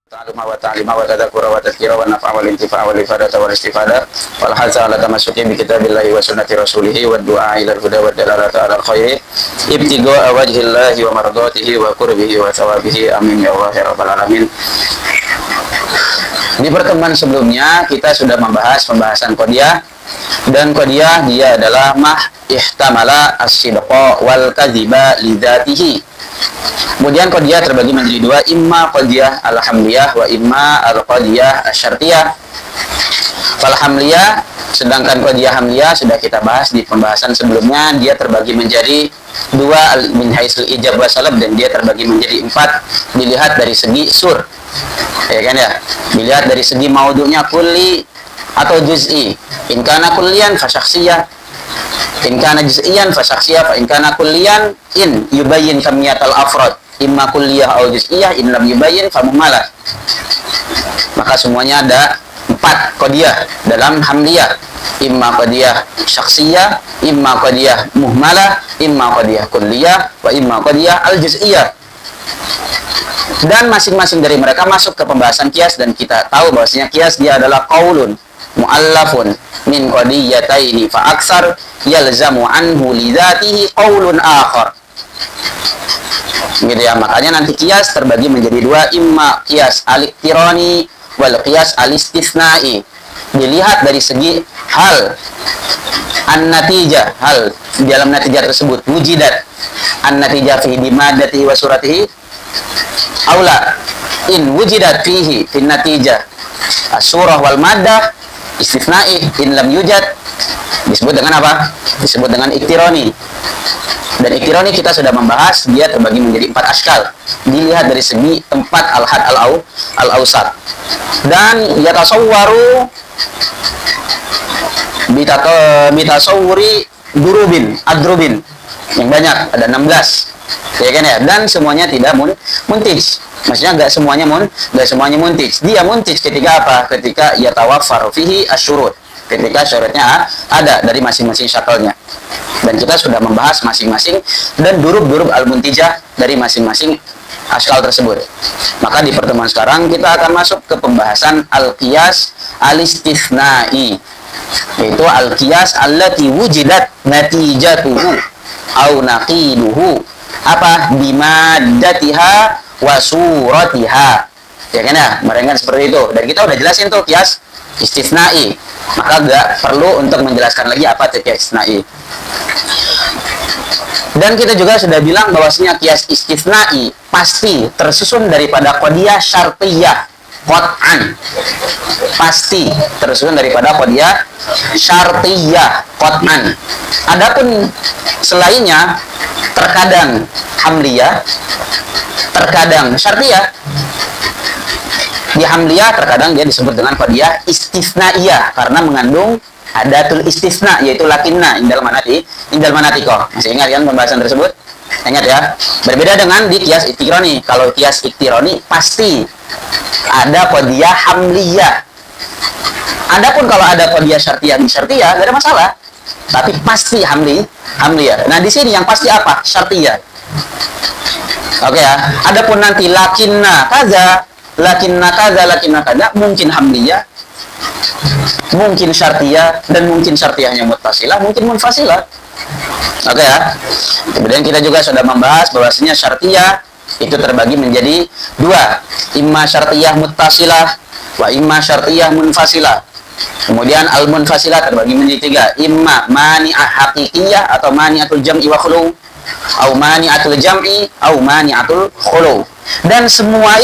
Ta'aluma wa ta'alima wa tadakura wa tadkira wa nafa'a wal intifa'a wal ifadata wal istifada wal hadza ala tamasuki bi kitabillahi wa sunnati rasulihi wa du'a ila al-huda wa dalalata ala al-khairi ibtigaa wajhillahi wa mardatihi wa qurbihi wa thawabihi amin ya Allah ya rabbal alamin. Di pertemuan sebelumnya kita sudah membahas pembahasan qadiyah, dan qadiyah dia adalah mah ihtamala as-sidqa wal kadhiba li dzatihi. Kemudian qadiyah terbagi menjadi dua, imma qadiyah al-hamliyah wa imma al-qadiyah asyartiyah. Fal-hamliyah, sedangkan qadiyah hamliyah sudah kita bahas di pembahasan sebelumnya, dia terbagi menjadi dua min haitsul ijab wa salab, dan dia terbagi menjadi empat dilihat dari segi sur. Ya kan ya? Dilihat dari segi maudu'nya kulli atau juz'i. In kana kulliyan fa syakhsiyah, in kana juz'iyan fa syakhsiyah, fa in kana kulliyan in yubayyin kamiyatal afrad, imma kulliyah atau juz'iyah, in lam yubayyin fa muhmalah. Maka semuanya ada empat qadiyah dalam hamliyah, imma qadiyah syakhsiyah, imma qadiyah muhmalah, imma qadiyah kulliyah, wa imma qadiyah al-juz'iyah. Dan masing-masing dari mereka masuk ke pembahasan qiyas, dan kita tahu bahwasanya qiyas dia adalah qaulun mu'allafun min qadiyataini fa aksar yalzamu anhu li dzatihi qaulun akhar. Gitu ya, makanya nanti qiyas terbagi menjadi dua, imma qiyas al-iqtirani wal qiyas al-istitsnai. Dilihat dari segi hal an-natijah, hal di dalam natijah tersebut wujidat an-natijah fi dimadatihi wa suratihi aula in wujidat fihi fi natijah as-surah wal maddah istitsnai, in lam yujad disebut dengan apa? Disebut dengan iktironi. Dan iktironi kita sudah membahas, dia terbagi menjadi empat askal, dilihat dari segi tempat al-had al-awsat. Dan yatasawwaru bitasawwuri durubin adrubin, yang banyak ada 16, ya kan ya. Dan semuanya tidak muntij, maksudnya nggak semuanya muntij. Dia muntij ketika apa? Ketika yatawaffar fihi asyurut, ketika syaratnya ada dari masing-masing syakalnya. Dan kita sudah membahas masing-masing dan durub-durub al-muntijah dari masing-masing askal tersebut. Maka di pertemuan sekarang kita akan masuk ke pembahasan al-qiyas al-istitsnai, yaitu al-qiyas allati wujidat natijatuhu au naqiduhu apa bimaddatiha wa suratiha. Ya kan ya, mereka seperti itu. Dan kita udah jelasin tuh qiyas istitsnai, maka nggak perlu untuk menjelaskan lagi apa itu qiyas istitsnai. Dan kita juga sudah bilang bahwasanya qiyas istitsnai pasti tersusun daripada qadiyah syartiyah qat'an, pasti tersusun daripada qadiyah syartiyah qat'an. Adapun selainnya terkadang hamliyah, terkadang syartiyah. Di hamliyah terkadang dia disebut dengan qadiyah istitsnaiyah karena mengandung adatul istisna, yaitu lakinna indal manatiko. Masih ingat kan pembahasan tersebut? Ingat ya. Berbeda dengan di qiyas iktironi. Kalau qiyas iktironi pasti ada qadiyah hamliyah. Adapun kalau ada qadiyah syartiyah nggak ada masalah. Tapi pasti hamliyah. Nah, di sini yang pasti apa? Syartiyah. Oke ya. Adapun nanti lakinna kaza mungkin hamliyah, mungkin syartiyah, dan mungkin syartiyahnya muttasilah, mungkin munfasilah. Oke ya. Kemudian kita juga sudah membahas bahwasanya syartiyah itu terbagi menjadi dua, imma syartiyah muttasilah wa imma syartiyah munfasilah. Kemudian al-munfasilah terbagi menjadi tiga, imma mani'ah haqiqiyah atau mani'atul jam'i wa khulu, au mani'atul jam'i au mani'atul khulu. Dan semua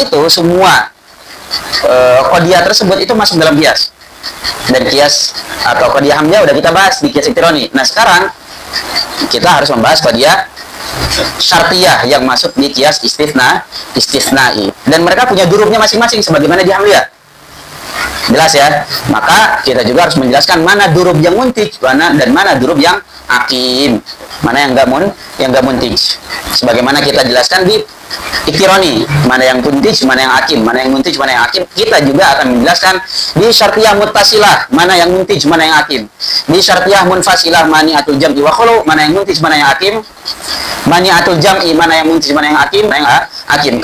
qadiyah tersebut itu masuk dalam qiyas. Dan qiyas atau qadiyah hamliyah udah kita bahas di qiyas iktironi. Nah, sekarang kita harus membahas qadiyah syartiyah yang masuk di qiyas istitsnai. Dan mereka punya durubnya masing-masing sebagaimana di hamliyah. Jelas ya? Maka kita juga harus menjelaskan mana durub yang muntij, dan mana durub yang akim, mana yang enggak muntij. Sebagaimana kita jelaskan di iktironi, mana yang muntij, mana yang akim, mana yang muntij, mana yang akim. Kita juga akan menjelaskan di syartiyah muttasilah, mana yang muntij, mana yang akim. Di syartiyah munfasilah, mani'atul jam'i wa khulu, mana yang muntij, mana yang akim. Mani'atul jam'i, mana yang muntij, mana yang akim, mana yang akim.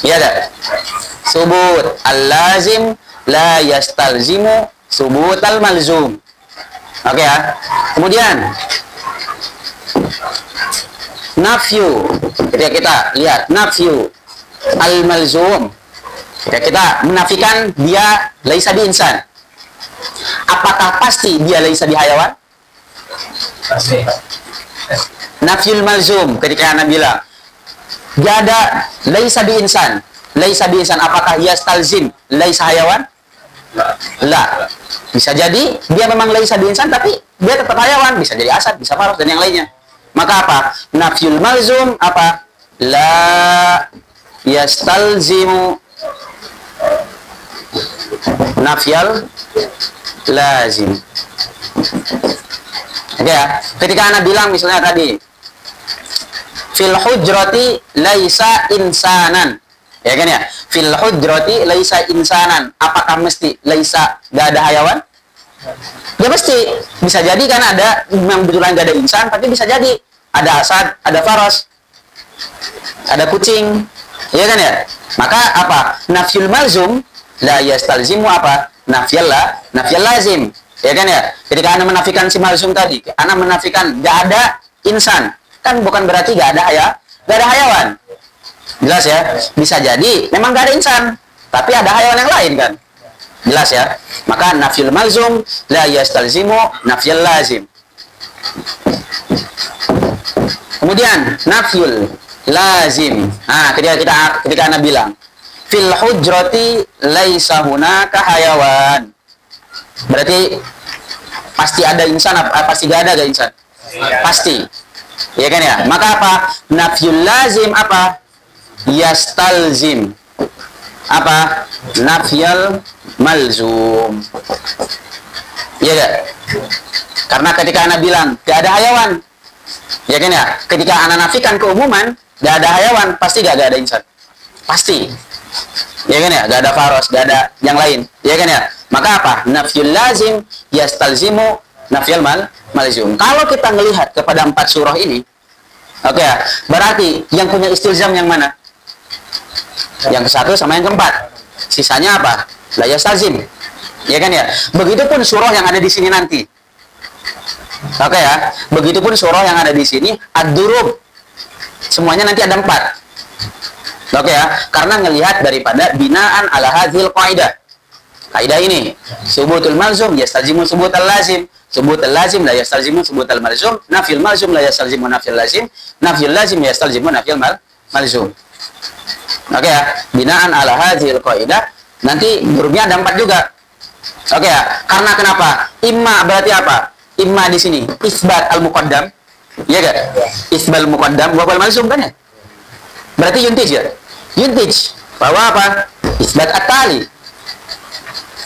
Iya enggak? Subut al-lazim la yastalzimu subut al-malzum. Oke ya. Kemudian nafyu. Ketika kita lihat nafyu al-malzum, ketika kita menafikan dia laisa bi insan. Apakah pasti dia laisa bi hayawan? Pasti. Nafyul malzum, ketika Anda bilang dia ada laisa bi insan. Laisa bi insan, apakah yastalzim laisa hayawan? La. Bisa jadi dia memang laisa bi insan tapi dia tetap hayawan, bisa jadi asad, bisa faros dan yang lainnya. Maka apa? Nafyul malzum apa? La yastalzimu nafyal lazim. Oke ya. Ketika Anda bilang misalnya tadi fil hujrati laisa insanan. Ya kan ya? Fil hujrati laisa insanan. Apakah mesti laisa gak ada hayawan? Ya mesti. Bisa jadi kan ada memang betulan gak ada insan, tapi bisa jadi ada asad, ada faros, ada kucing. Ya kan ya? Maka apa? Nafyul malzum la yastalzimu apa? Nafyal lazim. Ya kan ya? Ketika Anda menafikan si malzum tadi, Anda menafikan gak ada insan, kan bukan berarti gak ada hayawan. Jelas ya? Bisa jadi memang gak ada insan, tapi ada hayawan yang lain kan? Jelas ya? Maka nafyul malzum la yastalzimu nafyal lazim. Kemudian nafyul lazim. Nah, ketika Anda bilang fil hujrati laisa hunaka hayawan. Berarti pasti ada insan, pasti gak ada insan? Pasti. Ya kan ya? Maka apa? Nafyul lazim apa? Yastalzim apa? Nafyal malzum. Iya gak? Karena ketika Anda bilang gak ada hayawan, ya kan ya? Ketika Anda nafikan keumuman, gak ada hayawan, pasti gak ada insan. Pasti. Ya kan ya? Gak ada faros, gak ada yang lain. Ya kan ya? Maka apa? Nafyul lazim yastalzimu nafyal malzum. Kalau kita melihat kepada 4 surah ini, oke ya, berarti yang punya istilzam yang mana? Yang ke-1 sama yang ke-4. Sisanya apa? La yastalzim. Ya kan ya? Begitupun surah yang ada di sini nanti. Oke ya? Begitupun surah yang ada di sini ad-durub. Semuanya nanti ada 4. Oke ya? Karena ngelihat daripada binaan ala hadhil qaidah. Kaidah ini, subutul malzum yastalzimu subutal lazim, subutal lazim la yastalzimu subutal malzum, nafyul malzum la yastalzimu nafyal lazim, nafyul lazim yastalzimu nafyal malzum. Oke ya, binaan ala hadhil qaidah. Nanti hurufnya ada 4 juga. Oke ya, karena kenapa? Imma berarti apa? Imma di sini isbat al muqaddam. Iya enggak? Isbal muqaddam wa wal malzum kan ya? Berarti yuntij ya? Yuntij. Bahwa apa? Isbat at-tali.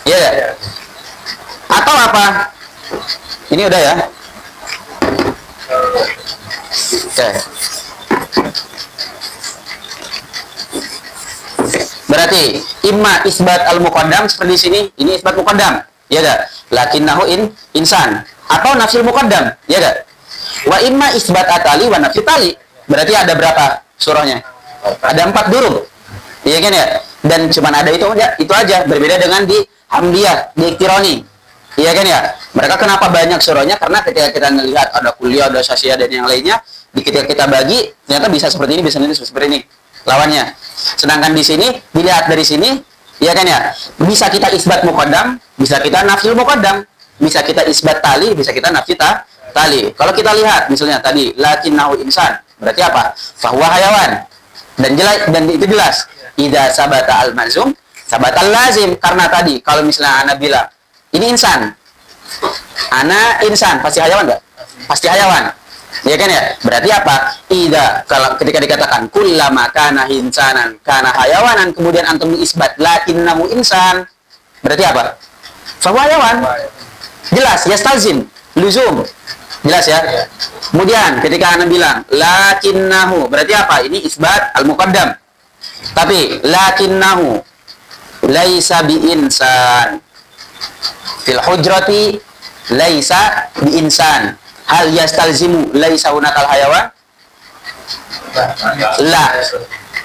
Iya ya? Atau apa? Ini udah ya? Oke. Berarti imma isbat al-muqaddam seperti sini, ini isbat muqaddam. Ya enggak? Lakinnahu insan atau nafsil muqaddam. Ya enggak? Wa imma isbat atali wa nafsil tali. Berarti ada berapa surahnya? Ada 4 durub. Iya kan ya? Dan cuman ada itu aja, berbeda dengan di Hamdiyah, di Iktironi. Iya kan ya? Mereka kenapa banyak surahnya? Karena ketika kita melihat ada kuliah, ada sasiyah dan yang lainnya, ketika kita bagi ternyata bisa seperti ini, bisa seperti ini lawannya. Sedangkan di sini dilihat dari sini, ya kan ya? Bisa kita isbat muqaddam, bisa kita nafyul muqaddam, bisa kita isbat tali, bisa kita nafyi tali. Kalau kita lihat misalnya tadi lakinnahu insan, berarti apa? Fahuwa hayawan. Dan itu jelas. Idza sabata al-malzum sabatal lazim. Karena tadi kalau misalnya ana bilang ini insan, ana insan, pasti hayawan enggak? Pasti hayawan. Ya kan ya? Berarti apa? Kalau ketika dikatakan kullama kana insanan kana hayawanan, kemudian antum isbat lakinnahu insan, berarti apa? Fahuwa hayawan. Jelas, yastalzim, luzum. Jelas ya? Kemudian ketika ana bilang lakinnahu, berarti apa? Ini isbat al-muqaddam. Tapi lakinnahu laisa bi insan. Fil hujrati laisa bi insan. Hal yastalzimu laisa hunakal hayawan? La.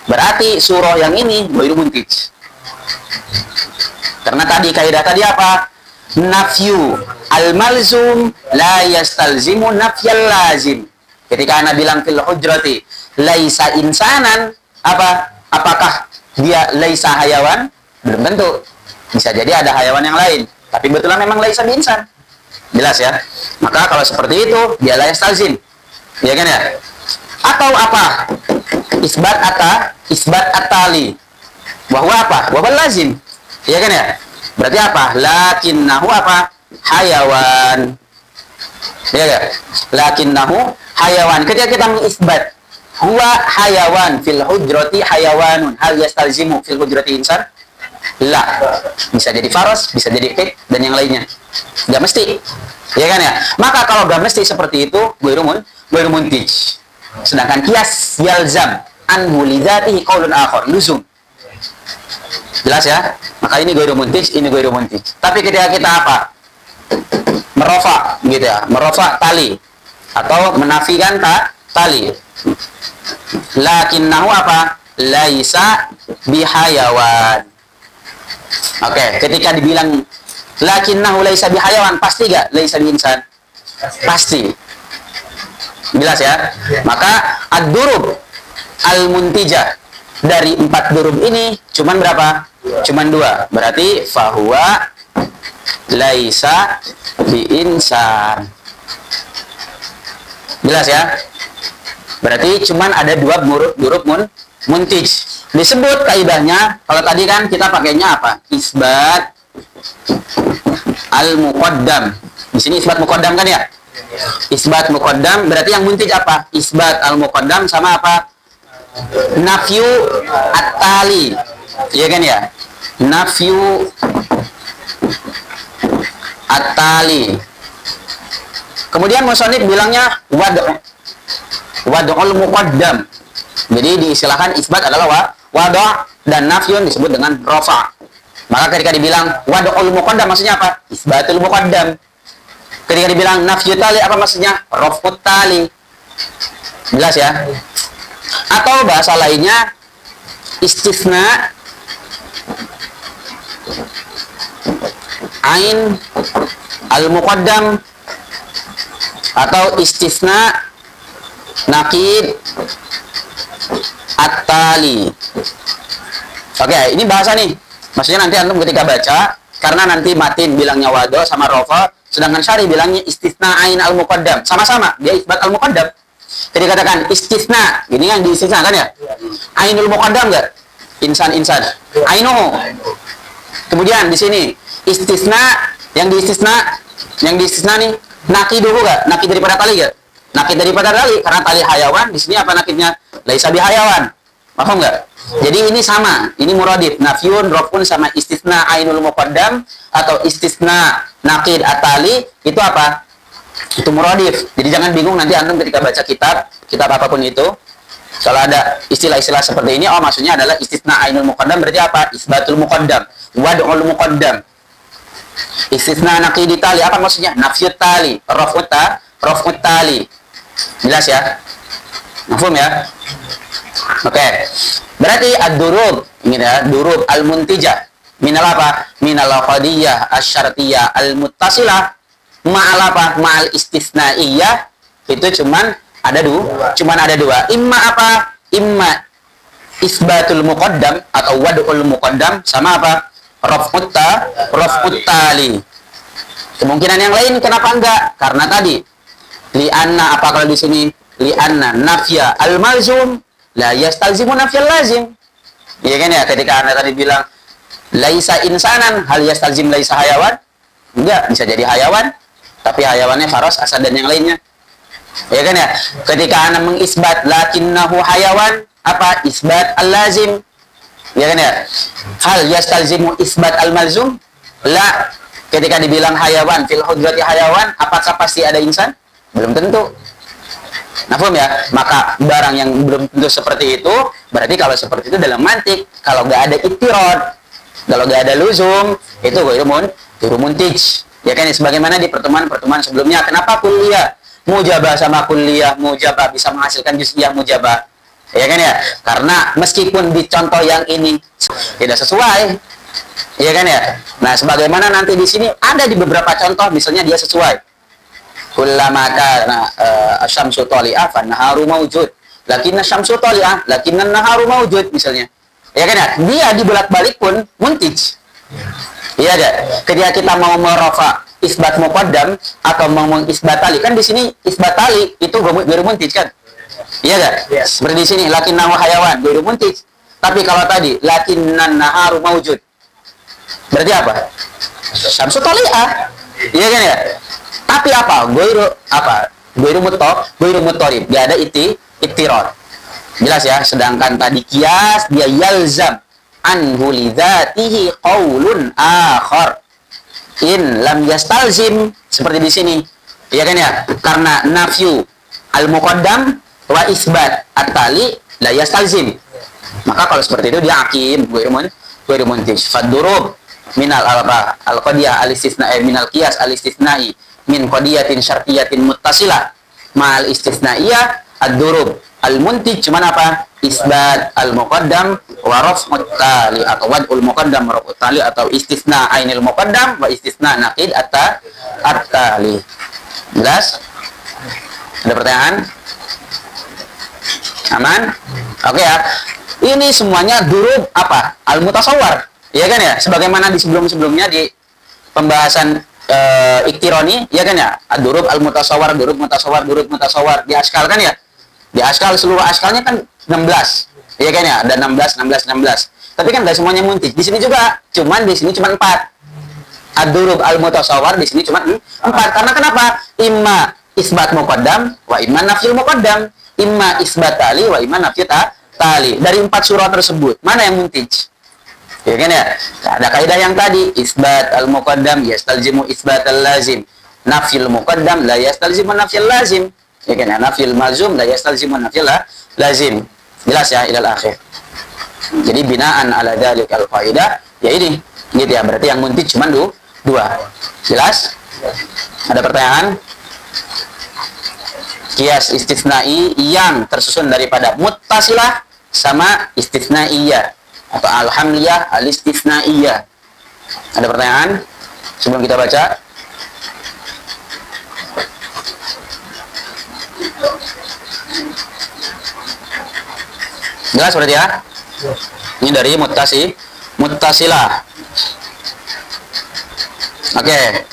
Berarti surah yang ini ghairu muntij. Karena tadi kaidah tadi apa? Nafyu al-malzum la yastalzimu nafyal lazim. Ketika Anda bilang fil hujrati laisa insanan, apa? Apakah dia laisa hayawan? Belum tentu. Bisa jadi ada hayawan yang lain. Tapi betulan memang laisa insan. Jelas ya? Maka kalau seperti itu, dia la yastalzim. Ya kan ya? Atau apa? Isbat at-tali. Bahwa apa? Bahwa lazim. Ya kan ya? Berarti apa? Lakinnahu apa? Hayawan. Ya kan? Lakinnahu hayawan. Ketika kita mengisbat huwa hayawan fil hujrati hayawanun, hal yastalzimu fil hujrati insan? La. Bisa jadi faros, bisa jadi kek, dan yang lainnya. Gak mesti. Ya kan ya? Maka kalau gak mesti seperti itu, ghairu muntij. Sedangkan kias yalzam anhu lidzatihi qaulun akhar, luzum. Jelas ya? Maka ini ghairu muntij, ini ghairu muntij. Tapi ketika kita apa? Merofa gitu ya, merofa tali atau menafikan tali. Lakinnahu apa? Laisa bihayawan. Oke, ketika dibilang lakinnahu laisa bihayawan, pasti gak laisa biinsan? Pasti. Jelas ya? Maka ad-durub al-muntijah dari 4 durub ini cuman berapa? Cuman 2. Berarti fahuwa laisa biinsan. Jelas ya? Berarti cuman ada 2 durub muntij. Disebut kaidahnya, kalau tadi kan kita pakainya apa? Isbat al-muqaddam. Di sini isbat muqaddam kan ya? Isbat muqaddam berarti yang muntij apa? Isbat al-muqaddam sama apa? Nafyu at-tali. Iya kan ya? Nafyu at-tali. Kemudian musannif bilangnya wad'ul muqaddam. Jadi diistilahkan isbat adalah wada' dan nafyun disebut dengan rafa. Maka ketika dibilang wad'ul muqaddam maksudnya apa? Isbatul muqaddam. Ketika dibilang nafyu tali apa maksudnya? Raf'ut tali. Jelas ya? Atau bahasa lainnya istisna ain al-muqaddam atau istisna nakid at-tali. Oke, ini bahasa nih. Maksudnya nanti antum ketika baca, karena nanti matin bilangnya wado sama rofa, sedangkan syari bilangnya istisna ain al-muqaddam. Sama-sama, dia isbat al-muqaddam. Jadi katakan istisna, ini yang diistisna kan ya? Ainul muqaddam enggak? Insan-insan. Ainuhu. Kemudian di sini istisna, yang diistisna nih nakiduhu enggak? Nakid daripada tali enggak? Nakid daripada tali, karena tali hayawan, di sini apa nakidnya? Laisa bihayawan. Paham enggak? Jadi ini sama, ini muradif. Nafyun, rofun sama istisna ainul muqaddam atau istisna nakid atali itu apa? Itu muradif. Jadi jangan bingung nanti antum ketika baca kitab apapun itu, kalau ada istilah-istilah seperti ini, oh maksudnya adalah istisna ainul muqaddam berarti apa? Isbatul muqaddam, wad'ul muqaddam. Istisna nakid tali apa maksudnya? Nafyut tali, raf'ut tali. Jelas ya? Mafhum ya? Oke. Berarti ad-durub, ini ya, durub al-muntijah. Minal apa? Minal qadiyah asy-syartiyah al-muttasilah ma'al apa? Ma'al istisnaiyah. Itu cuman ada dua. Imma apa? Imma isbatul muqaddam atau wad'ul muqaddam sama apa? Raf'ut tali. Kemungkinan yang lain kenapa enggak? Karena tadi li'anna apa kalau di sini? Li'anna nafya al-malzum la yastalzimu nafyal lazim. Iya kan ya? Ketika Anda tadi bilang laisa insanan, hal yastalzim laisa hayawan? Enggak, bisa jadi hayawan, tapi hayawannya faras, asad dan yang lainnya. Ya kan ya? Ketika Anda mengisbat lakinnahu hayawan, apa? Isbat al-lazim. Ya kan ya? Hal yastalzimu isbat al-malzum? La. Ketika dibilang hayawan, fil hujrati hayawan, apakah pasti ada insan? Belum tentu. Nafhum ya? Maka barang yang belum tentu seperti itu, berarti kalau seperti itu dalam mantik, kalau nggak ada ittirad, kalau nggak ada luzum, itu ghairu muntij. Ya kan? Sebagaimana di pertemuan-pertemuan sebelumnya, kenapa kuliah mujabah sama kuliah mujabah bisa menghasilkan juz'iyah mujabah? Ya kan ya? Karena meskipun di contoh yang ini tidak sesuai, ya kan ya? Nah, sebagaimana nanti di sini ada di beberapa contoh, misalnya dia sesuai. Kullama kana asyamsu tali'ah fan-naharu maujud. Lakinna syamsu tali'ah, lakinna naharu maujud misalnya. Ya kan ya? Dia dibolak-balik pun muntij. Iya ada. Ketika kita mau merafa isbat muqaddam atau mau mengisbatali, kan di sini isbatali itu ghairu muntij kan? Iya kan? Yes. Seperti di sini lakinnahu hayawan ghairu muntij. Tapi kalau tadi lakinnan naharu maujud, berarti apa? Syamsu tali'ah. Iya kan ya? Tapi apa? Ghairu muttarib. Dia ada ittirad. Jelas ya? Sedangkan tadi qiyas dia yalzam anhu lidzatihi qaulun akhar in lam yastalzim, seperti di sini. Iya kan ya? Karena nafyu al-muqaddam wa isbat at-tali la yastalzim. Maka kalau seperti itu dia hakim ghairu muntij. Fad-durub minal al-qadiyah al-istisna minal qiyas al-istisnai min qadiyatin syartiyatin muttasilah ma'al istisnaiyah ad-durub al-muntij cuman apa? Isbat al-muqaddam wa raf'ut tali atau wad'ul muqaddam wa raf'ut tali atau istisna ainil muqaddam wa istisna naqid at-tali. Jelas? Ada pertanyaan? Aman? Oke ya. Ini semuanya durub apa? Al-mutasawwar. Ya kan ya? Sebagaimana di sebelum-sebelumnya di pembahasan iktironi, ya kan ya? Durub al-mutasawwar, durub mutasawwar di askal kan ya? Di askal seluruh askalnya kan 16. Ya kan ya? Ada 16. Tapi kan enggak semuanya muntij. Di sini juga, cuman di sini cuma 4. Ad-durub al-mutasawwar di sini cuma 4. Karena kenapa? Imma isbat muqaddam wa imma nafyul muqaddam. Imma isbat tali wa imma nafyu tali. Dari 4 surah tersebut, mana yang muntij? Ya kan ya? Ada kaidah yang tadi, isbat al-muqaddam yastalzimu isbat al-lazim. Nafyul muqaddam la yastalzimu nafyul lazim. Ya kan ya? Nafyul malzum la yastalzimu nafyul lazim. Jelas ya ilal akhir. Jadi binaan ala dzalikal qaidah ya ini. Gitu ya, berarti yang muntij cuma 2. Jelas? Ada pertanyaan? Qiyas istisnai yang tersusun daripada muttasilah sama istisnaiyah atau alhamliyah al-istisnaiyah. Ada pertanyaan sebelum kita baca? Jelas berarti ya? Ini dari muttasilah. Oke.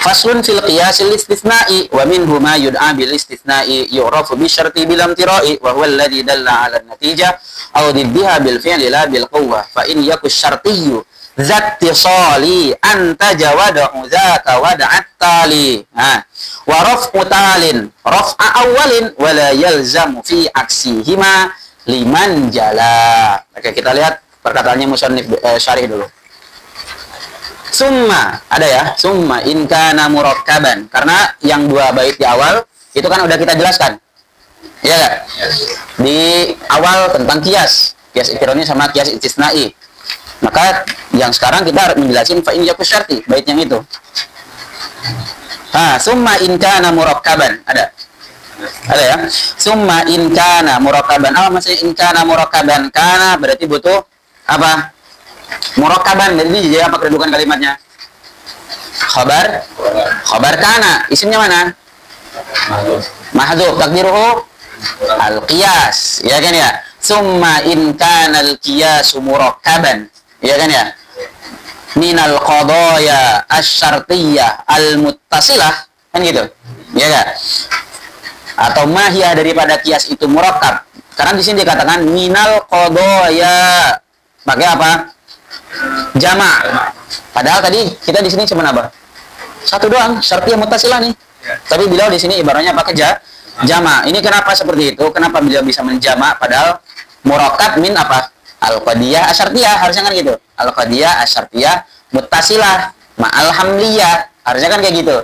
Faslun fil qiyasil istisna'i wa minhu ma yud'a bil istisna'i yu'rafu bi syarti bil amtira'i wa huwa alladhi dalla 'ala an-natijah aw diddiha bil fi'li la bil quwwah fa in yaku syartiyyu zattisali anta jawadahu zata wada'at tali wa raf'u talin raf'a awwalin wa la yalzamu fi aksihima liman jala. Oke, kita lihat perkataannya musannif syarih dulu. Summa, ada ya, summa in kana murakkaban. Karena yang 2 bait di awal itu kan udah kita jelaskan. Iya enggak? Di awal tentang qiyas iktironi sama qiyas istisnai. Maka yang sekarang kita harus menjelasin fa in yaku syarti, bait yang itu. Summa in kana murakkaban. Ada ya. Summa in kana murakkaban. Maksudnya in kana murakkaban. Kana berarti butuh apa? Murakkaban. Jadi apa kedudukan kalimatnya? Khabar kana. Isimnya mana? Mahdhuf. Takdiruhu al-qiyas. Ya kan ya? Summa in kana al-qiyasu murakkaban. Ya kan ya? Minal qadaya asy-syartiyyah al-muttasilah. Kan gitu? Ya kan? Atau mahiyah daripada qiyas itu murakkab. Karena di sini dikatakan minal qadaya. Pakai apa? Jama'. Padahal tadi kita di sini cuma apa? 1 doang, syartiyah muttasilah nih. Tapi beliau di sini ibaratnya pakai jama'. Ini kenapa seperti itu? Kenapa beliau bisa menjama' padahal murakkab min apa? Al-qadiyah asyartiyah, harusnya kan gitu. Al-qadiyah asyartiyah muttasilah ma'al hamliyah. Harusnya kan kayak gitu.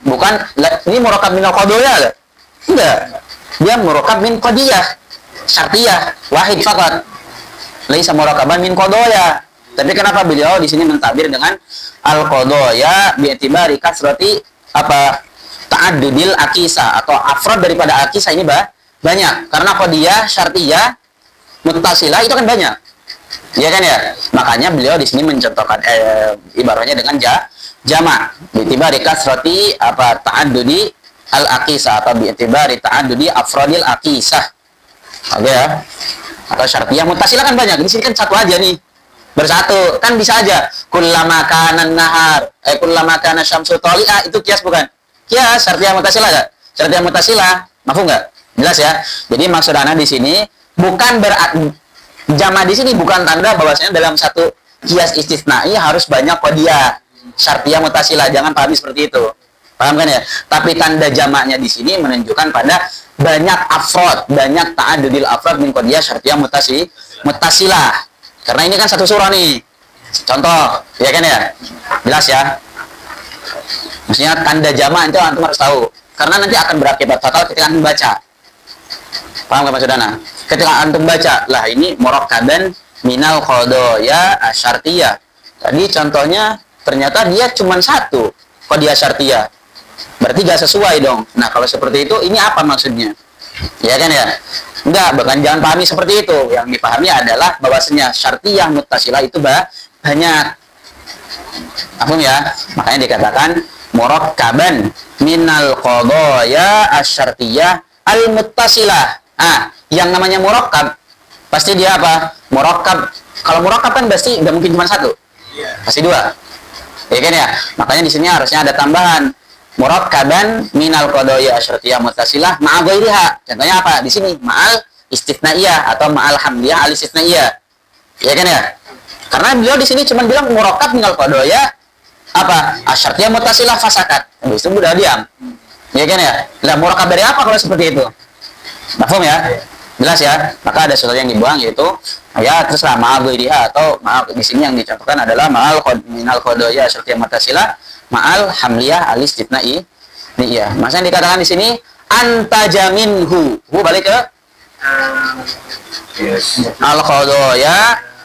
Bukan ini murakkab min al-qadiyah. Enggak. Dia murakkab min qadiyah syartiyah wahid faqat. Laisa murakkaban min qadaya. Tapi kenapa beliau di sini mentabir dengan al-qadaya bi'tibari kasrati apa? Ta'addudil akisa atau afrad daripada akisa ini banyak. Karena qadiyah, syartiyah, muttasilah itu kan banyak. Ya kan ya? Makanya beliau di sini mencontohkan ibaratnya dengan jama' bi'tibari kasrati ta'addudi al-aqisah atau bi'tibari ta'addudi afradil aqisah. Oke ya. Atau syartiyah muttasilah kan banyak. Di sini kan satu aja nih. Bersatu. Kan bisa aja. Kullama kana nahar, kullama kana syamsu thali'a, itu kias bukan? Kias syartiyah muttasilah enggak? Syartiyah muttasilah, mafhum enggak? Jelas ya. Jadi maksud ana di sini bukan berarti jama di sini bukan tanda bahwasanya dalam satu kias istisnai harus banyak qadiyah. Syartiyah muttasilah, jangan pahami seperti itu. Paham kan ya? Tapi tanda jamaknya di sini menunjukkan pada banyak afrod, banyak ta'adudil afrod min qadiyah syartiyah muttasilah. Karena ini kan satu surah nih. Contoh, ya kan ya? Jelas ya? Maksudnya tanda jamak itu antum harus tahu. Karena nanti akan berakibat fatal ketika antum baca. Paham gak maksud ana? Ketika antum baca, lah ini murakkaban minal qadaya asyartiyah. Tadi contohnya ternyata dia cuma satu qadiyah syartiyah. Berarti gak sesuai dong. Nah, kalau seperti itu, ini apa maksudnya? Ya kan ya? Enggak, bahkan jangan pahami seperti itu. Yang dipahami adalah bahwasanya syartiyah muttasilah itu banyak. Paham ya? Makanya dikatakan murakkaban minal qadaya asyartiyah al-muttasilah. Yang namanya murakkab pasti dia apa? Murakkab. Kalau murakkab kan pasti nggak mungkin cuma satu. Pasti dua. Ya kan ya? Makanya di sini harusnya ada tambahan murakkaban minal qadaya asyartiyah muttasilah ma'a ghairiha. Contohnya apa? Di sini ma'al istitsnaiyah atau ma'al hamdiyah al istitsnaiyah. Ya kan ya? Karena beliau di sini cuma bilang murakkab minal qadaya asyartiyah muttasilah fasakat. Habis itu udah diam. Ya kan ya? Lah murakkab dari apa kalau seperti itu? Mafhum ya? Jelas ya? Maka ada sesuatu yang dibuang yaitu ya terserah ma'al ghairiha atau ma'al di sini yang dicontohkan adalah ma'al minal qadaya asyartiyah muttasilah ma'al hamliyah al istitsna'i. Nih ya, maksudnya dikatakan di sini antajaminhu. Balik ke al qadaya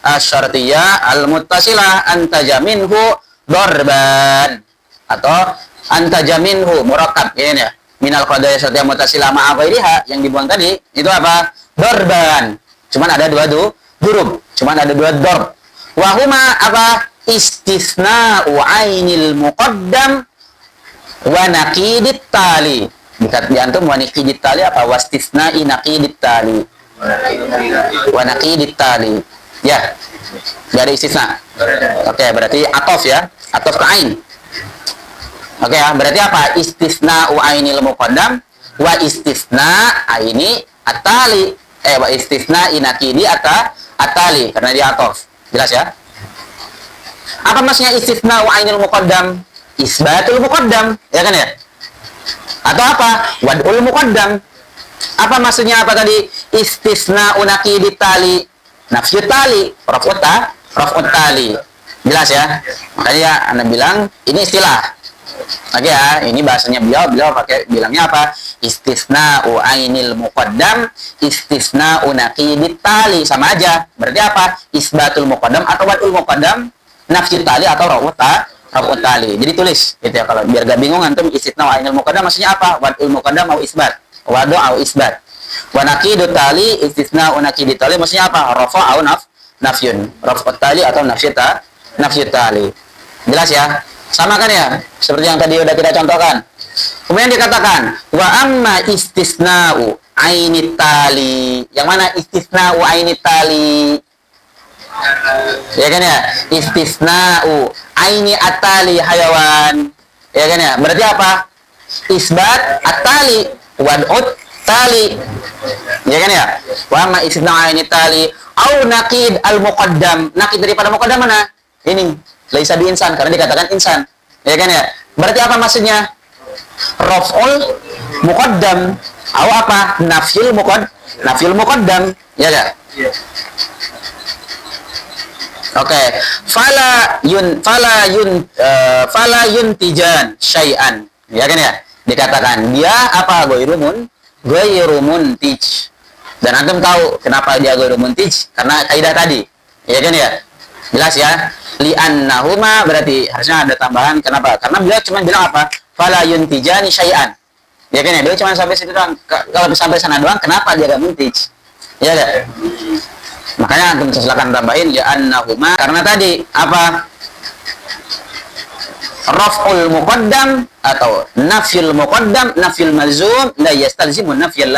asyartiyah al muttasilah antajaminhu darban atau antajaminhu murakkab ini ya. Minal qadaya asyartiyah muttasilah ma'a ghairiha yang dibuang tadi itu apa? Darban. Cuman ada dua huruf. Cuman ada dua darb. Wa huma apa? Istisna'u ainil muqaddam wa naqidit tali. Di antum wa naqidit tali apa? Wastisna'i naqidit tali. Wa naqidit tali. Ya. Enggak ada istisna. Oke, berarti atof ya. Atof ke ain. Oke ya, berarti apa? Istisna'u ainil muqaddam wa istisna aini atali. Wa istisna'i naqidi atali karena dia atof. Jelas ya? Apa maksudnya istisna wa ainul muqaddam? Isbatul muqaddam, ya kan ya? Atau apa? Wad'ul muqaddam. Apa maksudnya apa tadi? Istisna unaqidit tali. Nafyu tali, raf'ut tali. Jelas ya? Makanya Anda bilang ini istilah. Oke ya, ini bahasanya beliau pakai bilangnya apa? Istisna ainil muqaddam, istisna unaqidit tali, sama aja. Berarti apa? Isbatul muqaddam atau wad'ul muqaddam, nafyu tali atau raf'ut tali. Jadi tulis gitu ya, kalau biar gak bingung antum istisna ainil muqaddam maksudnya apa? Wad'ul muqaddam atau isbat. Wadu au isbat. Wa naqidut tali istisna unaqidit tali maksudnya apa? Rafa au nafyun. Raf'ut tali atau nafyu tali. Jelas ya? Sama kan ya? Seperti yang tadi udah kita contohkan. Kemudian dikatakan wa amma istisna'u ainit tali. Yang mana istisna'u ainit tali? Ya kan ya? Istisna'u aini atali hayawan. Ya kan ya? Berarti apa? Isbat atali wad'ut tali. Ya kan ya? Wa amma istisna'u ainit tali au naqid al muqaddam. Naqid daripada muqaddam mana? Ini laisa bi insan karena dikatakan insan. Ya kan ya? Berarti apa maksudnya? Raf'ul muqaddam atau apa? Nafyul muqaddam. Ya enggak? Oke. Fala yuntijan syai'an. Ya kan ya? Dikatakan dia apa? Ghairu muntij. Dan antum tahu kenapa dia ghairu muntij? Karena kaidah tadi. Ya kan ya? Jelas ya? Li'annahuma berarti harusnya ada tambahan. Kenapa? Karena beliau cuma bilang apa? Fala yuntijani syai'an. Ya kan ya, dia cuma sampai situ doang. Kalau sampai sana doang, kenapa dia gak muntaj? Ya kan? Makanya antum silakan tambahin ya annahuma, karena tadi apa? Raf'ul muqaddam atau nafyul muqaddam, nafyul malzum la yastalzimu nafyal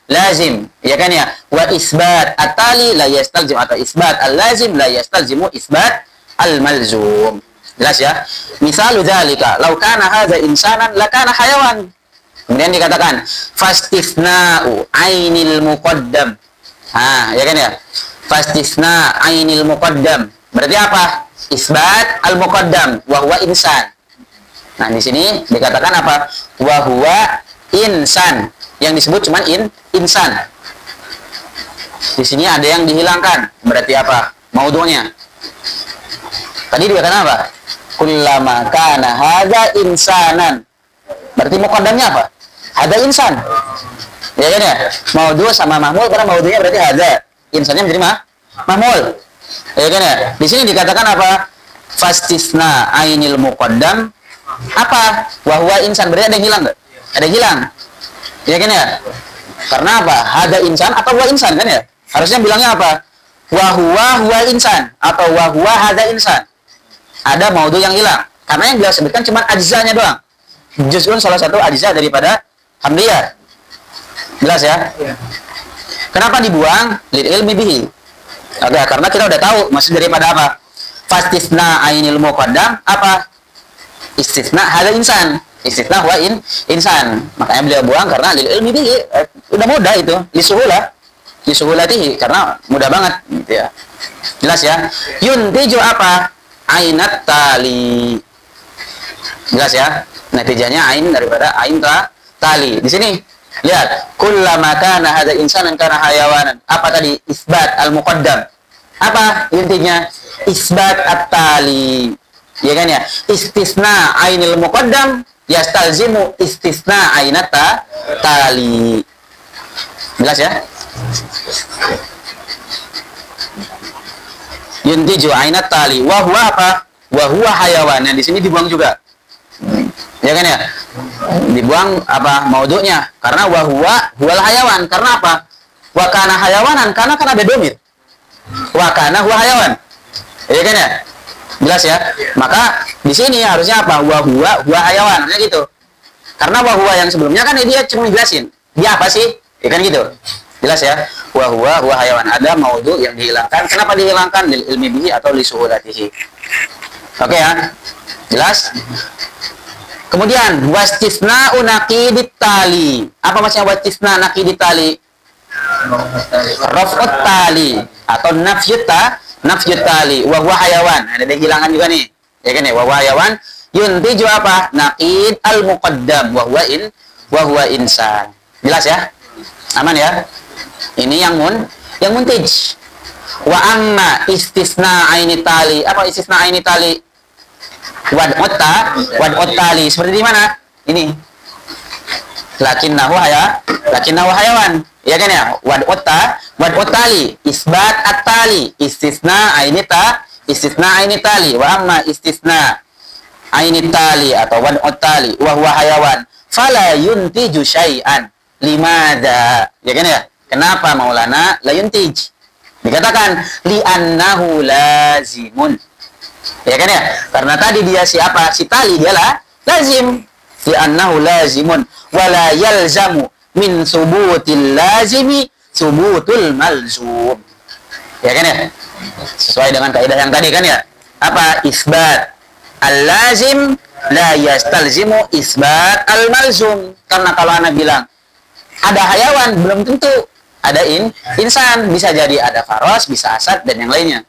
lazim. Ya kan ya? Wa isbat at-tali la yastalzim, atau isbat al-lazim la yastalzimu isbat al-malzum. Jelas ya? Misalu dzalika, law kana hadza insanan la kana hayawan. Kemudian dikatakan fastisna'u ainil muqaddam. Ya kan ya? Fastisna ainil muqaddam. Berarti apa? Isbat al-muqaddam wa huwa insan. Nah, di sini dikatakan apa? Wa huwa insan. Yang disebut cuma insan. Di sini ada yang dihilangkan. Berarti apa? Maudhu'nya. Tadi dikatakan apa? Kullama kana hadza insanan. Berarti muqaddamnya apa? Hadza insan. Ya kan ya? Maudhu' sama mahmul, karena maudhu'nya berarti hadza. Insannya menjadi mahmul. Ya kan ya? Di sini dikatakan apa? Fastisna ainil muqaddam apa? Wa huwa insan. Berarti ada yang hilang enggak? Ada yang hilang. Ya kan ya? Karena apa? Hada insan atau huwa insan kan ya? Harusnya bilangnya apa? Wa huwa insan atau wa huwa hada insan. Ada maudhu yang hilang. Karena yang beliau sebutkan cuma ajzanya doang. Juz'un salah satu ajza daripada hamdiyah. Jelas ya? Kenapa dibuang? Lil ilmi bihi. Oke, karena kita udah tahu maksud daripada apa? Fastisna ainil muqaddam apa? Istisna hada insan. Istisna huwa insan. Makanya beliau buang karena lil ilmi bihi. Udah mudah itu. Lisuhulatihi, karena mudah banget gitu ya. Jelas ya? Yuntiju apa? Ainat tali. Jelas ya? Natijanya ain daripada ain tali. Di sini lihat, kullama kana hada insanan kana hayawanan. Apa tadi? Isbat al-muqaddam. Apa intinya? Isbat at-tali. Ya kan ya? Istisna ainil muqaddam yastalzimu istisna ainat tali. Jelas ya? Yuntiju ainat tali. Wa huwa apa? Wa huwa hayawan. Nah, di sini dibuang juga. Ya kan ya? Dibuang apa? Maudhu'nya. Karena wa huwal hayawan. Karena apa? Wa kana hayawanan, karena kan ada domir. Wa kana huwa hayawan. Ya kan ya? Jelas ya? Maka di sini harusnya apa? Wa huwa hayawan. Harusnya gitu. Karena wa huwa yang sebelumnya kan dia cuma jelasin. Dia apa sih? Ya kan gitu. Jelas ya? Wa huwa hayawan. Ada maudhu yang dihilangkan. Kenapa dihilangkan? Lil ilmi bihi atau li suhulatihi. Oke ya? Jelas? Kemudian wastisna'u naqidit tali. Apa maksudnya wastisna naqidit tali? Raf'ut tali atau nafyut tali wa huwa hayawan. Ada hilangan juga nih. Ya kan ya? Wa huwa hayawan yuntiju apa? Naqid al muqaddam wa huwa insan. Jelas ya? Aman ya? Ini yang muntij. Wa amma istisna aini tali. Apa istisna aini tali? Wad'ut tali. Seperti di mana? Ini. Lakinnahu hayawan. Ya kan ya? Wad'ut tali. Isbat at-tali. Istisna aini tali. Wa amma istisna aini tali atau wad'ut tali wa huwa hayawan. Fala yuntiju syai'an. Limada? Ya kan ya? Kenapa Maulana la yuntij? Dikatakan li'annahu lazimun. Ya kan ya? Karena tadi dia siapa? Si tali dia lazim. Li'annahu lazimun wa la yalzamu min subutil lazimi subutul malzum. Ya kan ya? Sesuai dengan kaidah yang tadi kan ya? Apa? Isbat al-lazim la yastalzimu isbat al-malzum. Karena kalau anak bilang ada hayawan, belum tentu ada insan. Bisa jadi ada faros, bisa asad, dan yang lainnya.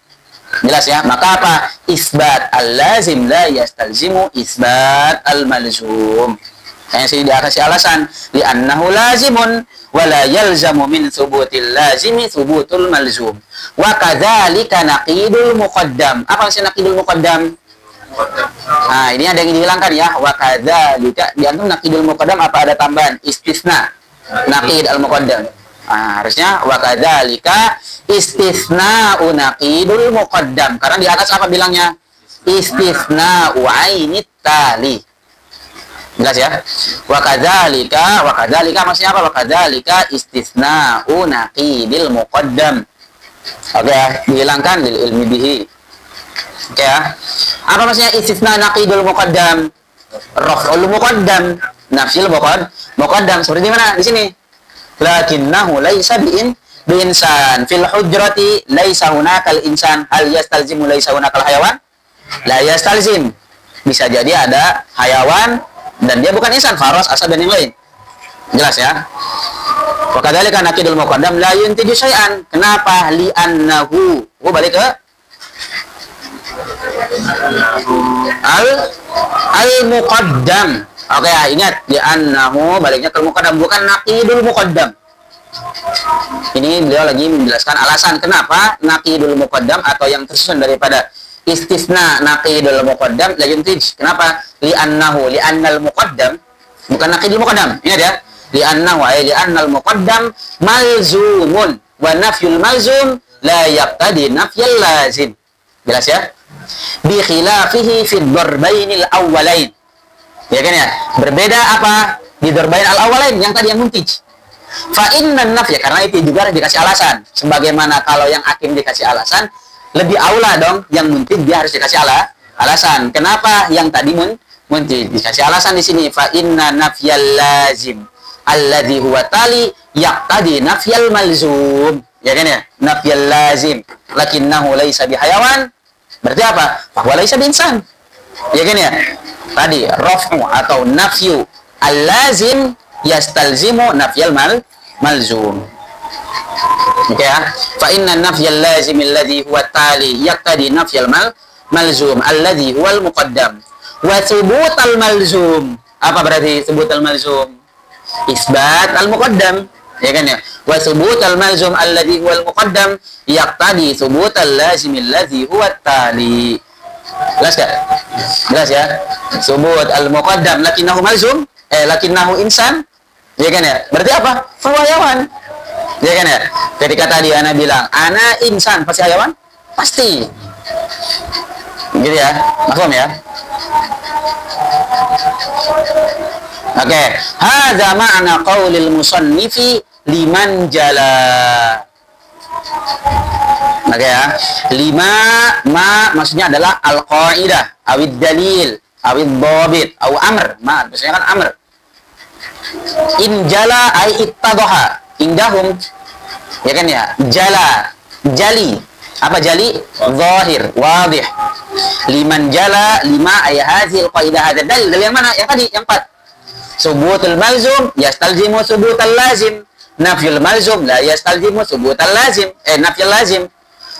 Jelas ya? Maka apa? Isbat al-lazim la yastalzimu isbat al-malzum. Kayaknya sih dia kasih alasan. Li'annahu lazimun wa la yalzamu min thubutil lazimi thubutul malzum. Wa kadzalika naqidul muqaddam. Apa maksudnya naqidul muqaddam? Nah, ini ada yang dihilangkan ya. Wa kadzalika. Di antum naqidul muqaddam apa ada tambahan? Istisna. Naqid al-muqaddam. Nah, harusnya wa kadzalika istisna'u naqidul muqaddam. Karena di atas apa bilangnya? Istisna'u ainit tali. Jelas ya? Wa kadzalika maksudnya apa? Wa kadzalika istisna'u naqidil muqaddam. Oke ya, dihilangkan lil ilmi bihi. Oke ya. Apa maksudnya istisna naqidul muqaddam? Raf'ul muqaddam, nafyul muqaddam. Seperti mana di sini? Lakinnahu laisa biinsan fil hujrati laisa hunakal insan hal yastalzimu laisa hunakal hayawan? La yastalzim. Bisa jadi ada hayawan dan dia bukan insan, faras, asad dan yang lain. Jelas ya? Wa kadzalika naqidul muqaddam la yuntiju syai'an. Kenapa? Li'annahu. Balik ke al muqaddam. Oke ya, ingat li'annahu baliknya ke muqaddam, bukan naqidul muqaddam. Ini beliau lagi menjelaskan alasan kenapa naqidul muqaddam atau yang tersusun daripada istisna naqidul muqaddam la yuntij. Kenapa? Li'annal muqaddam bukan naqidul muqaddam. Ingat ya. Li'annal muqaddam malzumun wa nafyul malzum la yaqtadi nafyal lazim. Jelas ya? Bi khilafihi fi darbainil awwalain. Ya kan ya? Berbeda apa? Di darbain al-awwalain yang tadi yang muntij. Fa innan nafya, karena itu juga harus dikasih alasan. Sebagaimana kalau yang hakim dikasih alasan, lebih aula dong yang muntij dia harus dikasih alasan. Kenapa yang tadi muntij? Dikasih alasan di sini. Fa inna nafyal lazim alladhi huwa tali yaqtadi nafyal malzum. Ya kan ya? Nafyal lazim lakinnahu laisa bihayawan. Berarti apa? Bahwa laisa binsan. Ya kan ya? Tadi raf'u atau nafyu al-lazim yastalzimu nafyal malzum. Oke ya? Fa inna nafyal lazim alladhi huwa tali yaqtadi nafyal malzum alladhi huwa al-muqaddam. Wa thubut al-malzum. Apa berarti thubut al-malzum? Isbat al-muqaddam. Ya kan ya? Wa thubut al-malzum alladhi huwa al-muqaddam yaqtadi thubut al-lazim alladhi huwa tali. Jelas gak? Jelas ya? Thubut al-muqaddam lakinnahu malzum, lakinnahu insan. Ya kan ya? Berarti apa? Hayawan. Ya kan ya? Ketika tadi ana bilang, ana insan, pasti hayawan? Pasti. Gitu ya? Maklum ya? Oke. Hadza ma'na qaulil musannifi liman jala. Oke ya. Lima ma maksudnya adalah al-qaidah, awid dalil, awid dhabit, aw amr. Ma maksudnya kan amr. In jala ay ittadaha indahum. Ya kan ya? Jala, jali. Apa jali? Zahir, wadih. Liman jala, lima ay hadhil qaidah hadza dalil. Dalil yang mana? Yang tadi, yang 4. Subutul malzum yastalzimu subutal lazim. Nafyul malzum la yastalzimu subutal lazim. Nafyul lazim.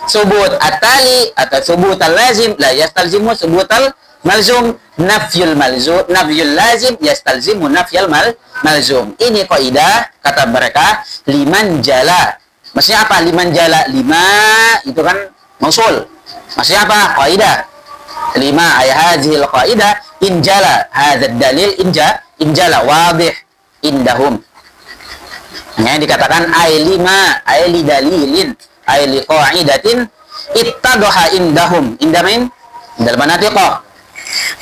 Subut at-tali atau subutal lazim la yastalzimu subutal malzum. Nafyul lazim yastalzimu nafyal malzum. Ini kaidah kata mereka liman jala. Maksudnya apa? Liman jala. Lima itu kan mausul. Maksudnya apa? Kaidah. Lima ay hadhil qaidah in jala hadzal dalil injala wadih indahum. Yang dikatakan ay lima ay li dalilin ay li qaidatin ittadaha indahum. Indamin dalam manatiqah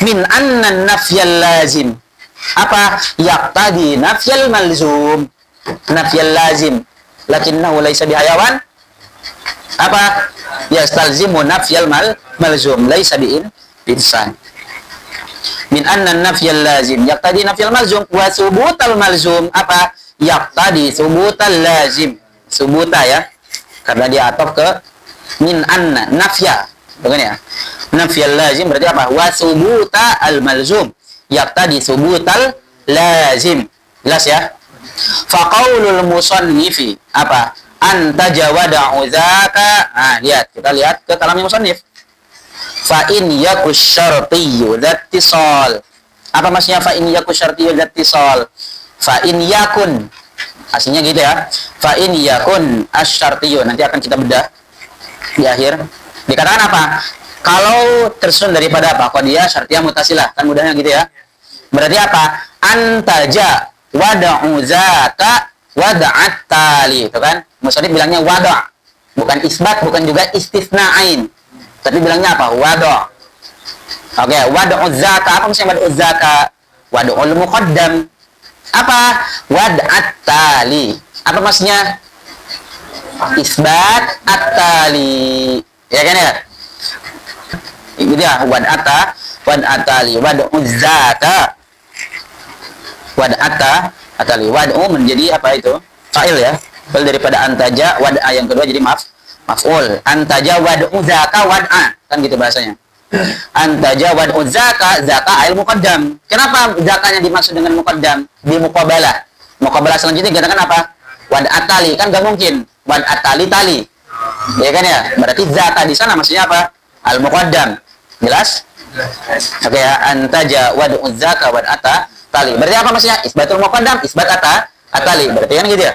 min anna nafyal lazim apa? Yaqtadi nafyal malzum. Nafyal lazim lakinnahu laysa bihayawan apa? Yastalzimu nafyal malzum laysa biinsan. Min anna nafyal lazim yaqtadi nafyal malzum wa subutal malzum apa? Yaqtadi subutal lazim. Subuta ya, karena dia ataf ke min anna nafya, bukan ya? Nafyal lazim berarti apa? Wa subuta al malzum yaqtadi subutal lazim. Jelas ya? Faqaulul musannifi apa? Anta jawada'u dzaka. Nah, lihat, kita lihat ke kalamnya musannif. Fa in yakus syartiyyu dzattisal. Apa maksudnya fa in yakus syartiyyu dzattisal? Fa in yakun. Aslinya gitu ya. Fa in yakun asyartiyyu. Nanti akan kita bedah di akhir. Dikatakan apa? Kalau tersusun daripada apa? Qadiyah syartiyah mutasilah. Kan mudahnya gitu ya. Berarti apa? Antaja wada'u zaka wada'at tali. Itu kan? Musannif bilangnya wada'. Bukan isbat, bukan juga istisna'ain. Tapi bilangnya apa? Wada'. Oke, wada'u zaka. Apa maksudnya wada'u zaka? wad'ul muqaddam. Apa? Wad'at tali. Apa maksudnya? Isbat at-tali. Ya kan ya? Itu dia wad'at tali, wad'uz zaka. Wad'ata atali. Wad'u menjadi apa itu? Fa'il ya. Fa'il daripada antaja, wad'a yang kedua jadi maf'ul. Antaja wad'u zaka wad'a. Kan gitu bahasanya. Antaja wad'u zaka, zaka ail muqaddam. Kenapa zakanya dimaksud dengan muqaddam? Di muqabalah. Muqabalah selanjutnya dikatakan apa? Wad'at tali. Kan gak mungkin. Wad'at tali tali. Ya kan ya? Berarti zaka di sana maksudnya apa? Al muqaddam. Jelas? Oke ya. Antaja wad'u zaka wad'ata tali. Berarti apa maksudnya? Isbatul muqaddam, isbat atali. Berarti kan gitu ya.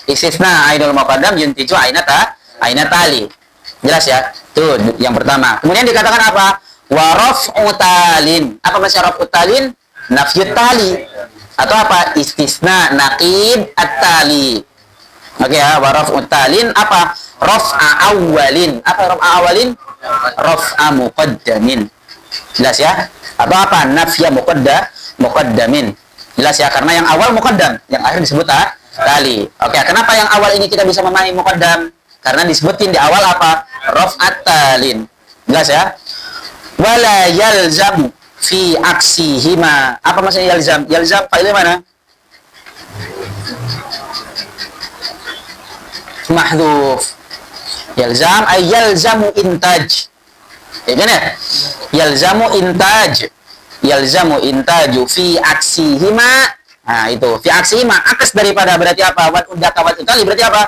Istisna ainul muqaddam yuntiju aina tali. Jelas ya? Tuh yang pertama. Kemudian dikatakan apa? Wa raf'u talin. Apa maksudnya raf'u talin? Nafyut tali. Atau apa? Istisna naqid at-tali. Oke ya, wa raf'u talin apa? Raf'a awwalin. Apa raf'a awwalin? Raf'a muqaddamin. Jelas ya? Atau apa? Nafya muqaddamin. Jelas ya, karena yang awal muqaddam, yang akhir disebut tali. Oke, kenapa yang awal ini kita bisa memahami muqaddam? Karena disebutin di awal apa? Raf'at talin. Jelas ya? Wala yalzamu fi aksihima. Apa maksudnya yalzam? Yalzam failnya mana? Mahdhuf. Yalzam ay yalzamu intaj. Ya kan ya? Yalzamu intaj. Yalzamu intaju fi aksihima. Nah itu fi aksihima, akas daripada berarti apa? Wad udzaka wad utali berarti apa?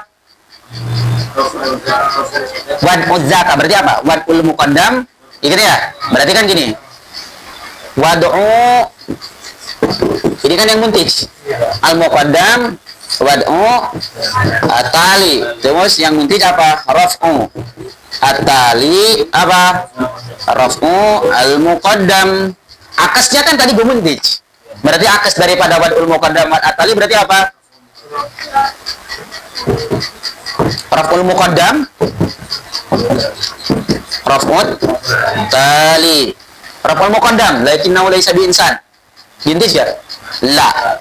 Wad udzaka berarti apa? Wad ul muqaddam. Gitu ya? Berarti kan gini. Wad'u, ini kan yang muntij. Al muqaddam wad'u atali. Terus yang muntij apa? Raf'u atali apa? Raf'u al muqaddam. Akasnya kan tadi gue muntij. Berarti akas daripada wad'ul muqaddam wad atali berarti apa? Raf'ul muqaddam, raf'ut tali. Raf'ul muqaddam lakinnahu laysa bi insan. Muntij ya? La.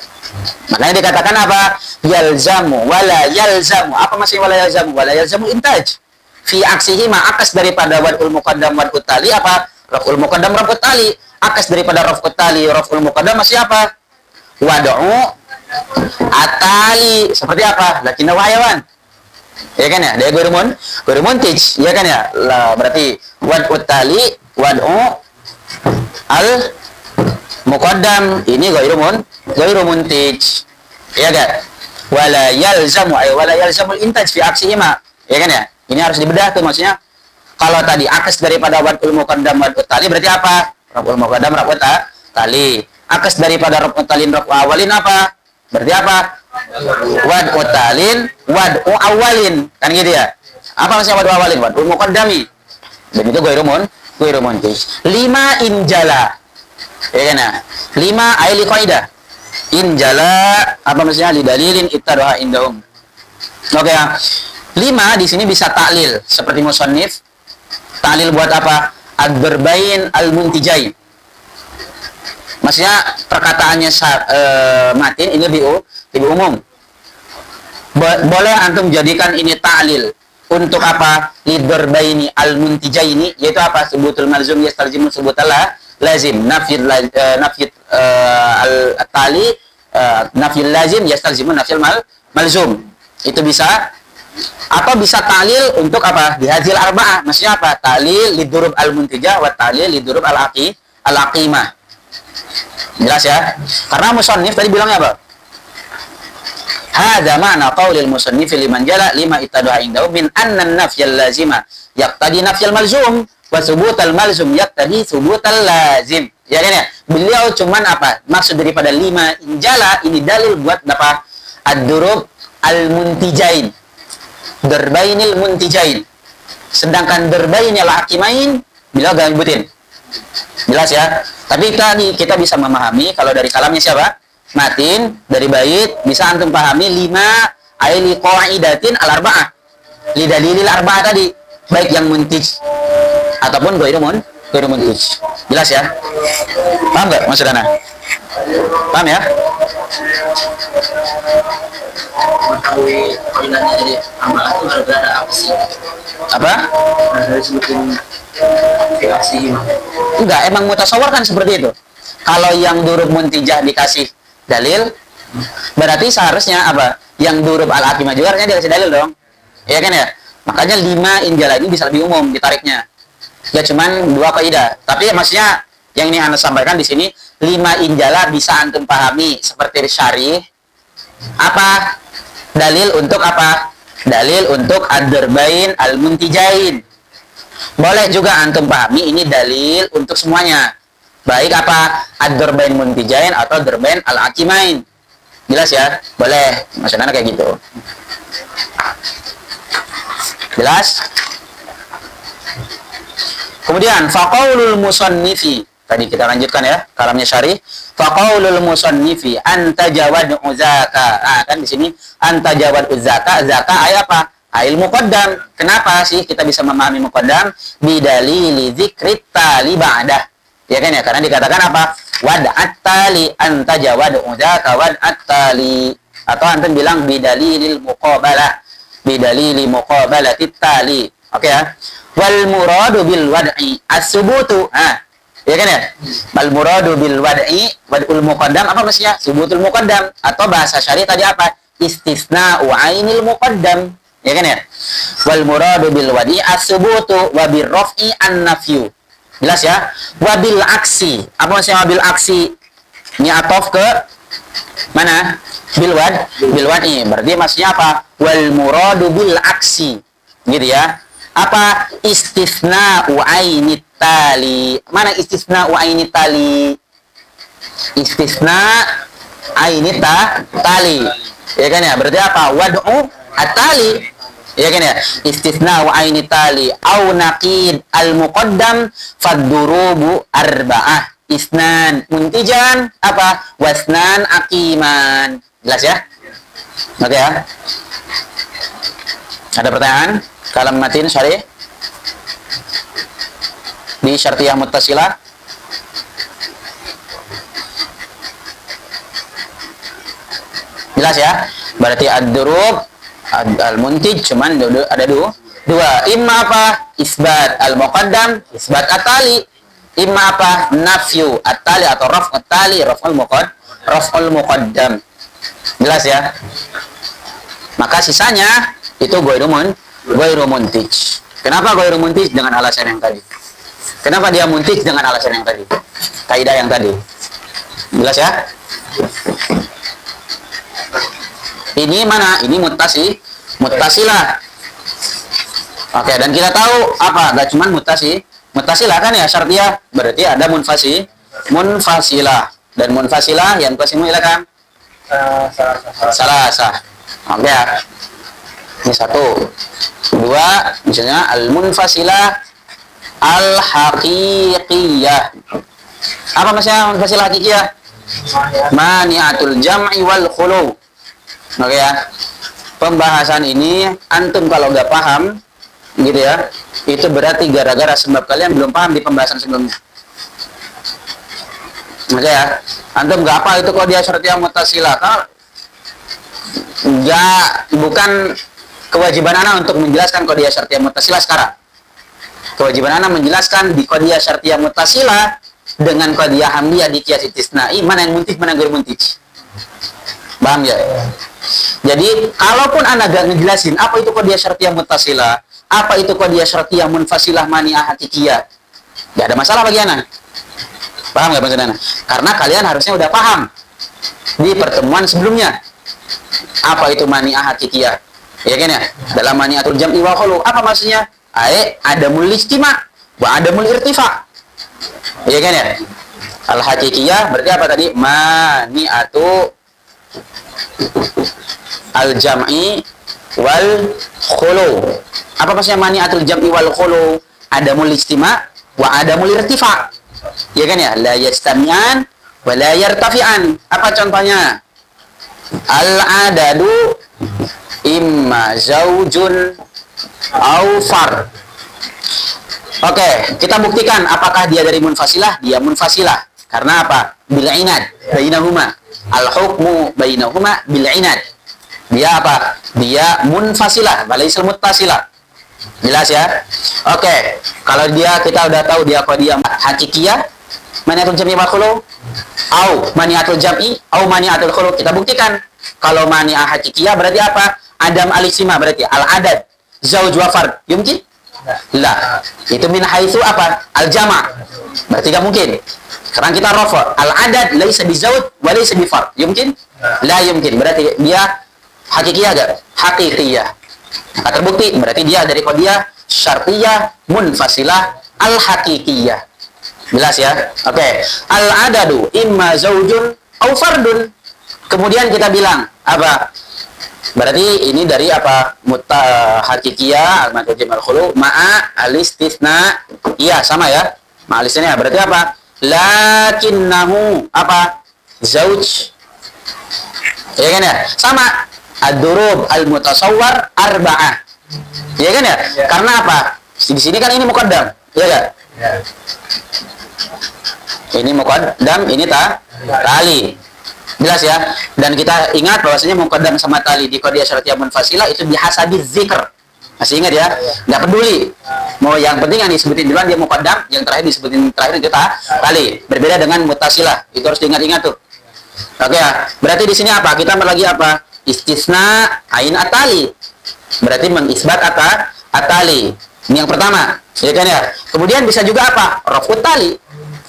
Makanya dikatakan apa? Yalzamu wala yalzamu. Apa maksudnya wala yalzamu? Wala yalzamu intaj. Fi aksihi ma akas daripada wad'ul muqaddam wad'ut tali apa? Raf'ul muqaddam raf'ut tali. Akas daripada raf'ut tali raf'ul muqaddam masih apa? Wad'u atali. Seperti apa? Lakinnahu hayawan. Ya kan ya? Dia ghairu muntij. Ya kan ya? Lah berarti wad'ut tali wad'u al muqaddam ini ghairu muntij. Ya kan? Wala yalzamu ay wala yalzamul intaj fi aksihima. Ya kan ya? Ini harus dibedah tuh maksudnya. Kalau tadi akas daripada wad'ul muqaddam wad'ut tali berarti apa? Raf'ul muqaddam raf'ut tali. Akas daripada raf'ut talin raf'u awalin apa? Berarti apa? Wad'ut talin wad'u awalin. Kan gitu ya? Apa maksudnya wad'u awalin? Wad'ul muqaddami. Dan itu ghairu muntij. 5 injala. Ya kan ya? 5 aili qaidah. Injala apa maksudnya? Li dalilin ittadaha indahum. Oke ya. 5 di sini bisa taklil seperti musannif. Taklil buat apa? Ad-darbain al-muntijain. Maksudnya perkataannya matin ini lebih umum. Boleh antum jadikan ini ta'lil untuk apa? Lid-darbaini al-muntijaini, yaitu apa? Subutul malzum yastalzimu subutal lazim. Nafyul al-tali nafyul lazim yastalzimu nafyul malzum. Itu bisa. Atau bisa ta'lil untuk apa? Di hadhil arba'ah. Maksudnya apa? Ta'lil lidurub al-muntijah wa ta'lil lidurub al-aqimah. Jelas ya? Karena musannif tadi bilangnya apa? Hadza ma'na qaulil musannif liman jala lima ittada'a indahu min anna an-nafyal lazima yaqtadi nafyal malzum wa thubutal malzum yaqtadi thubutal lazim. Ya kan ya? Beliau cuman apa? Maksud daripada 5 injala ini dalil buat apa? Ad-durub al-muntijain. Darbainil muntijain. Sedangkan darbainil hakimain bila gak nyebutin. Jelas ya? Tapi tadi kita bisa memahami kalau dari kalamnya siapa? Matin, dari bait bisa antum pahami 5 aili qaidatin al-arba'ah. Li dalilil arba'ah tadi, baik yang muntij ataupun ghairu ghairu muntij. Jelas ya? Paham nggak maksud Ana? Paham ya? Mengetahui panggilannya jadi amalan itu gara-gara apa sih? Apa? Gara-gara sebutin aplikasi. Enggak, emang mutasawwar kan seperti itu. Kalau yang durub muntijah dikasih dalil, berarti seharusnya apa? Yang durub al-akimah juga harusnya dikasih dalil dong. Iya kan ya? Makanya 5 injala ini bisa lebih umum ditariknya. Ya cuman 2 kaidah. Tapi maksudnya yang ini Anda sampaikan di sini 5 injala bisa antum pahami seperti syarih. Apa? Dalil untuk apa? Dalil untuk ad-darbain al-muntijain. Boleh juga antum pahami ini dalil untuk semuanya. Baik apa? Ad-darbain muntijain atau darbain al-akimain. Jelas ya? Boleh. Maksudnya kayak gitu. Jelas? Kemudian faqaulul musannifi. Tadi kita lanjutkan ya, kalamnya syarih. Faqaulul musannifi anta jawad uzaka. Ah, kan di sini anta jawad uzaka. Zaka ayat apa? Ail muqaddam. Kenapa sih kita bisa memahami muqaddam? Bidalili dzikrit tali ba'dah. Ya kan ya? Karena dikatakan apa? Wad'at tali anta jawad uzaka wad'at tali. Atau antum bilang bidalilil muqabalah. Bidalili muqabalatit tali. Oke ya? Wal muradu bil wad'i as-subutu. Ya kan ya? Wal muradu bil wad'i wad'ul muqaddam apa maksudnya? Subutul muqaddam atau bahasa syar'i tadi apa? Istisna'u ainil muqaddam. Ya kan ya? Wal muradu bil wad'i as-subutu wa bir raf'i an-nafyu. Jelas ya? Wa bil aksi. Apa maksudnya bil aksi? Ini atof ke mana? Bil wad'i. Berarti maksudnya apa? Wal muradu bil aksi. Gitu ya. Apa? Istisna'u ainit tali. Mana istisna'u ainit tali? Istisna ainit tali. Ya kan ya? Berarti apa? Wad'u at-tali. Ya kan ya? Istisna'u ainit tali au naqid al-muqaddam fad-durubu arba'ah. Isnan muntijan apa? Wasnan akiman. Jelas ya? Oke ya? Ada pertanyaan? Kalam matin syarih di syartiyah muttasilah. Jelas ya? Berarti ad-durub al-muntij cuman ada dua. Imma apa? Isbat al-muqaddam, isbat at-tali. Imma apa? Nafyu at-tali atau raf' at-tali, raf'ul muqaddam. Jelas ya? Maka sisanya itu ghairu muntij. Kenapa ghairu muntij? Dengan alasan yang tadi. Kenapa dia muntij? Dengan alasan yang tadi. Kaidah yang tadi. Jelas ya? Ini mana? Ini muttasilah. Oke, dan kita tahu apa? Gak cuma muttasilah kan ya syartiyah. Berarti ada munfasilah. Dan munfasilah yang qasimu ila kan? Salasah. Oke ya. Ini 1. 2, misalnya al-munfasilah al-haqiqiyah. Apa maksudnya munfasilah haqiqiyah? Mani'atul jam'i wal khulu. Oke ya. Pembahasan ini antum kalau nggak paham gitu ya, itu berarti gara-gara sebab kalian belum paham di pembahasan sebelumnya. Oke ya. Antum nggak apa itu kalau dia syartiyah muttasilah. Bukan kewajiban Anda untuk menjelaskan qadiyah syartiyah muttasilah sekarang. Kewajiban Anda menjelaskan di qadiyah syartiyah muttasilah dengan qadiyah hamliyah di qiyas istisna'i mana yang muntij, mana yang ghairu muntij. Paham ya? Jadi, kalaupun Anda gak ngejelasin apa itu qadiyah syartiyah muttasilah, apa itu qadiyah syartiyah munfasilah mani'ah hakikiyah, gak ada masalah bagi Anda. Paham gak maksudnya? Karena kalian harusnya udah paham di pertemuan sebelumnya. Apa itu mani'ah hakikiyah? Ya kan ya? Dalam mani'atul jam'i wa khulu. Apa maksudnya? Adamul ijtima' wa adamul irtifa'. Ya kan ya? Al-hakikiyah berarti apa tadi? Mani'atu al-jam'i wal khulu. Apa maksudnya mani'atul jam'i wal khulu? Adamul ijtima' wa adamul irtifa'. Ya kan ya? La yastami'an wa la yartafi'an. Apa contohnya? Al-adadu imma zaujun au far. Oke, kita buktikan apakah dia dari munfasilah? Dia munfasilah. Karena apa? Bil inad bainahuma. Al hukmu bainahuma bil inad. Dia apa? Dia munfasilah, walaisal muttasilah. Jelas ya? Oke, kalau dia kita udah tahu dia qadiyah hakikiyah, maniatul jam'i wal khulu, au maniatul jam'i, au maniatul khulu. Kita buktikan. Kalau mani'ah hakikiyah berarti apa? Adam al-isma berarti al-adad, zauj wa fard. Yumkin? La. Itu min haitsu apa? Al-jama'. Berarti enggak mungkin. Sekarang kita rafa. Al-adad laisa bi zauj wa laisa bi fard. Yumkin? La yumkin. Berarti dia hakikiyah enggak? Hakikiyah. Nah, terbukti berarti dia dari qadiyah syartiyah munfasilah al-hakikiyah. Jelas ya? Oke. Al-adadu imma zaujun au fardun. Kemudian kita bilang apa? Berarti ini dari apa? Hakikiyah al-madhul jamal khulu ma'a al-istisna. Iya, sama ya. Ma'a al-istisna. Berarti apa? Lakinnahu apa? Zauj. Ya kan ya? Sama. Ad-durub al-mutasawwar arba'ah. Ya kan ya? Karena apa? Di sini kan ini muqaddam. Ya kan? Ini muqaddam, ini tali. Jelas ya? Dan kita ingat bahwasanya muqaddam sama tali di qadiyah syartiyah munfasilah itu bihasabi dzikr. Masih ingat ya? Nggak peduli. Mau yang penting yang disebutin duluan dia muqaddam, yang terakhir disebutin terakhir kita tali. Berbeda dengan muttasilah. Itu harus diingat-ingat tuh. Oke ya? Berarti di sini apa? Kita lagi apa? Istisna ain atali. Berarti mengisbat atali. Ini yang pertama. Ya kan ya? Kemudian bisa juga apa? Raf'ut tali.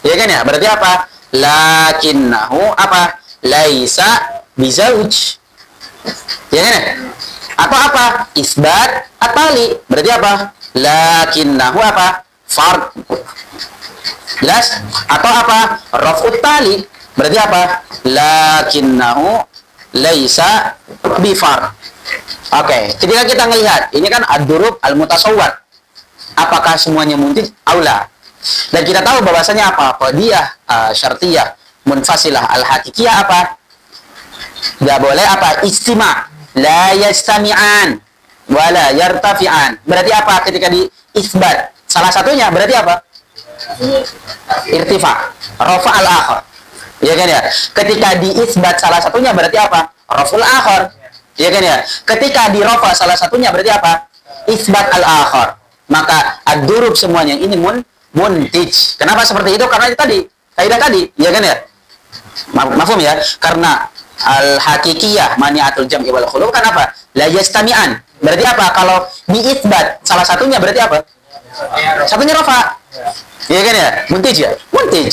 Ya kan ya? Berarti apa? Lakinnahu apa? Laisa bizauj. Ya kan? Atau apa? Isbat atali. Berarti apa? Lakinnahu apa? Fard. Jelas? Atau apa? Raf'ut tali. Berarti apa? Lakinnahu laisa bifard. Oke, ketika kita melihat ini kan ad-durub al-mutasawwar. Apakah semuanya muntij? Aula. Dan kita tahu bahwasanya apa? Qadiyah syartiyah munfasilah al-hakikiyah apa? Enggak boleh apa? Istima. La yastami'an wa la yartafi'an. Berarti apa ketika di isbat? Salah satunya berarti apa? Irtifa. Rafa al-akhar. Ya kan ya? Ketika di isbat salah satunya berarti apa? Raful akhar. Ya kan ya? Ketika di rafa salah satunya berarti apa? Isbat al-akhar. Maka ad-durub semuanya ini muntij. Kenapa seperti itu? Karena itu tadi, kaidah tadi, ya kan ya? Mafhum ya? Karena al-hakikiyah mani'atul jam'i wal khulu kan apa? La yastami'an. Berarti apa? Kalau di isbat salah satunya berarti apa? Satunya rafa. Ya kan ya? Muntij ya? Muntij.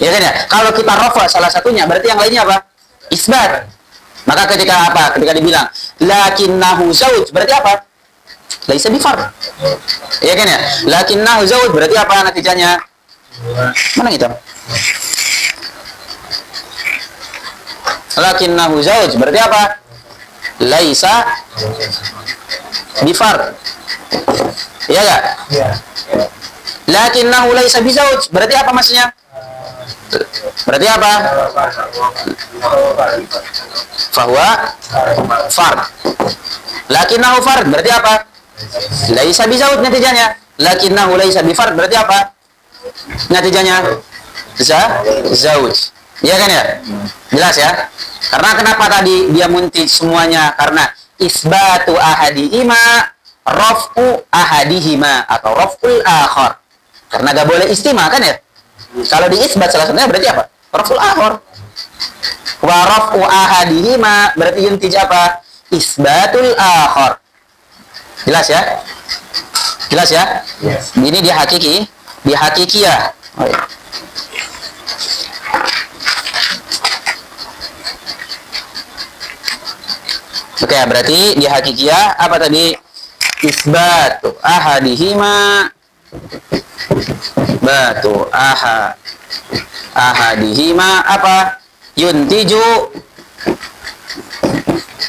Ya kan ya? Kalau kita rafa salah satunya berarti yang lainnya apa? Isbat. Maka ketika apa? Ketika dibilang lakinnahu zauj berarti apa? Laisa bifard. Ya kan ya? Lakinnahu zauj berarti apa natijanya? Mana itu? Lakinnahu zauj berarti apa? Laisa bifard. Iya enggak? Iya. Lakinnahu laisa bizauj berarti apa maksudnya? Berarti apa? Fahuwa fard. Lakinnahu fard berarti apa? Laisa bizauj natijanya. Lakinnahu laisa bifard berarti apa? Natijanya zauj. Iya kan ya? Jelas ya? Karena kenapa tadi dia muntij semuanya? Karena isbatu ahadihima raf'u ahadihima atau raf'ul akhar. Karena gak boleh istima kan ya? Kalau di isbat salah satunya berarti apa? Raf'ul akhar. Wa raf'u ahadihima berarti yuntij apa? Isbatul akhar. Jelas ya? Jelas ya? Yes. Ini dia hakiki, dia hakikiyah. Oh, ya. Oke, berarti dia hakikiyah apa tadi? Isbatu ahadihima batu ahadihima apa? Yuntiju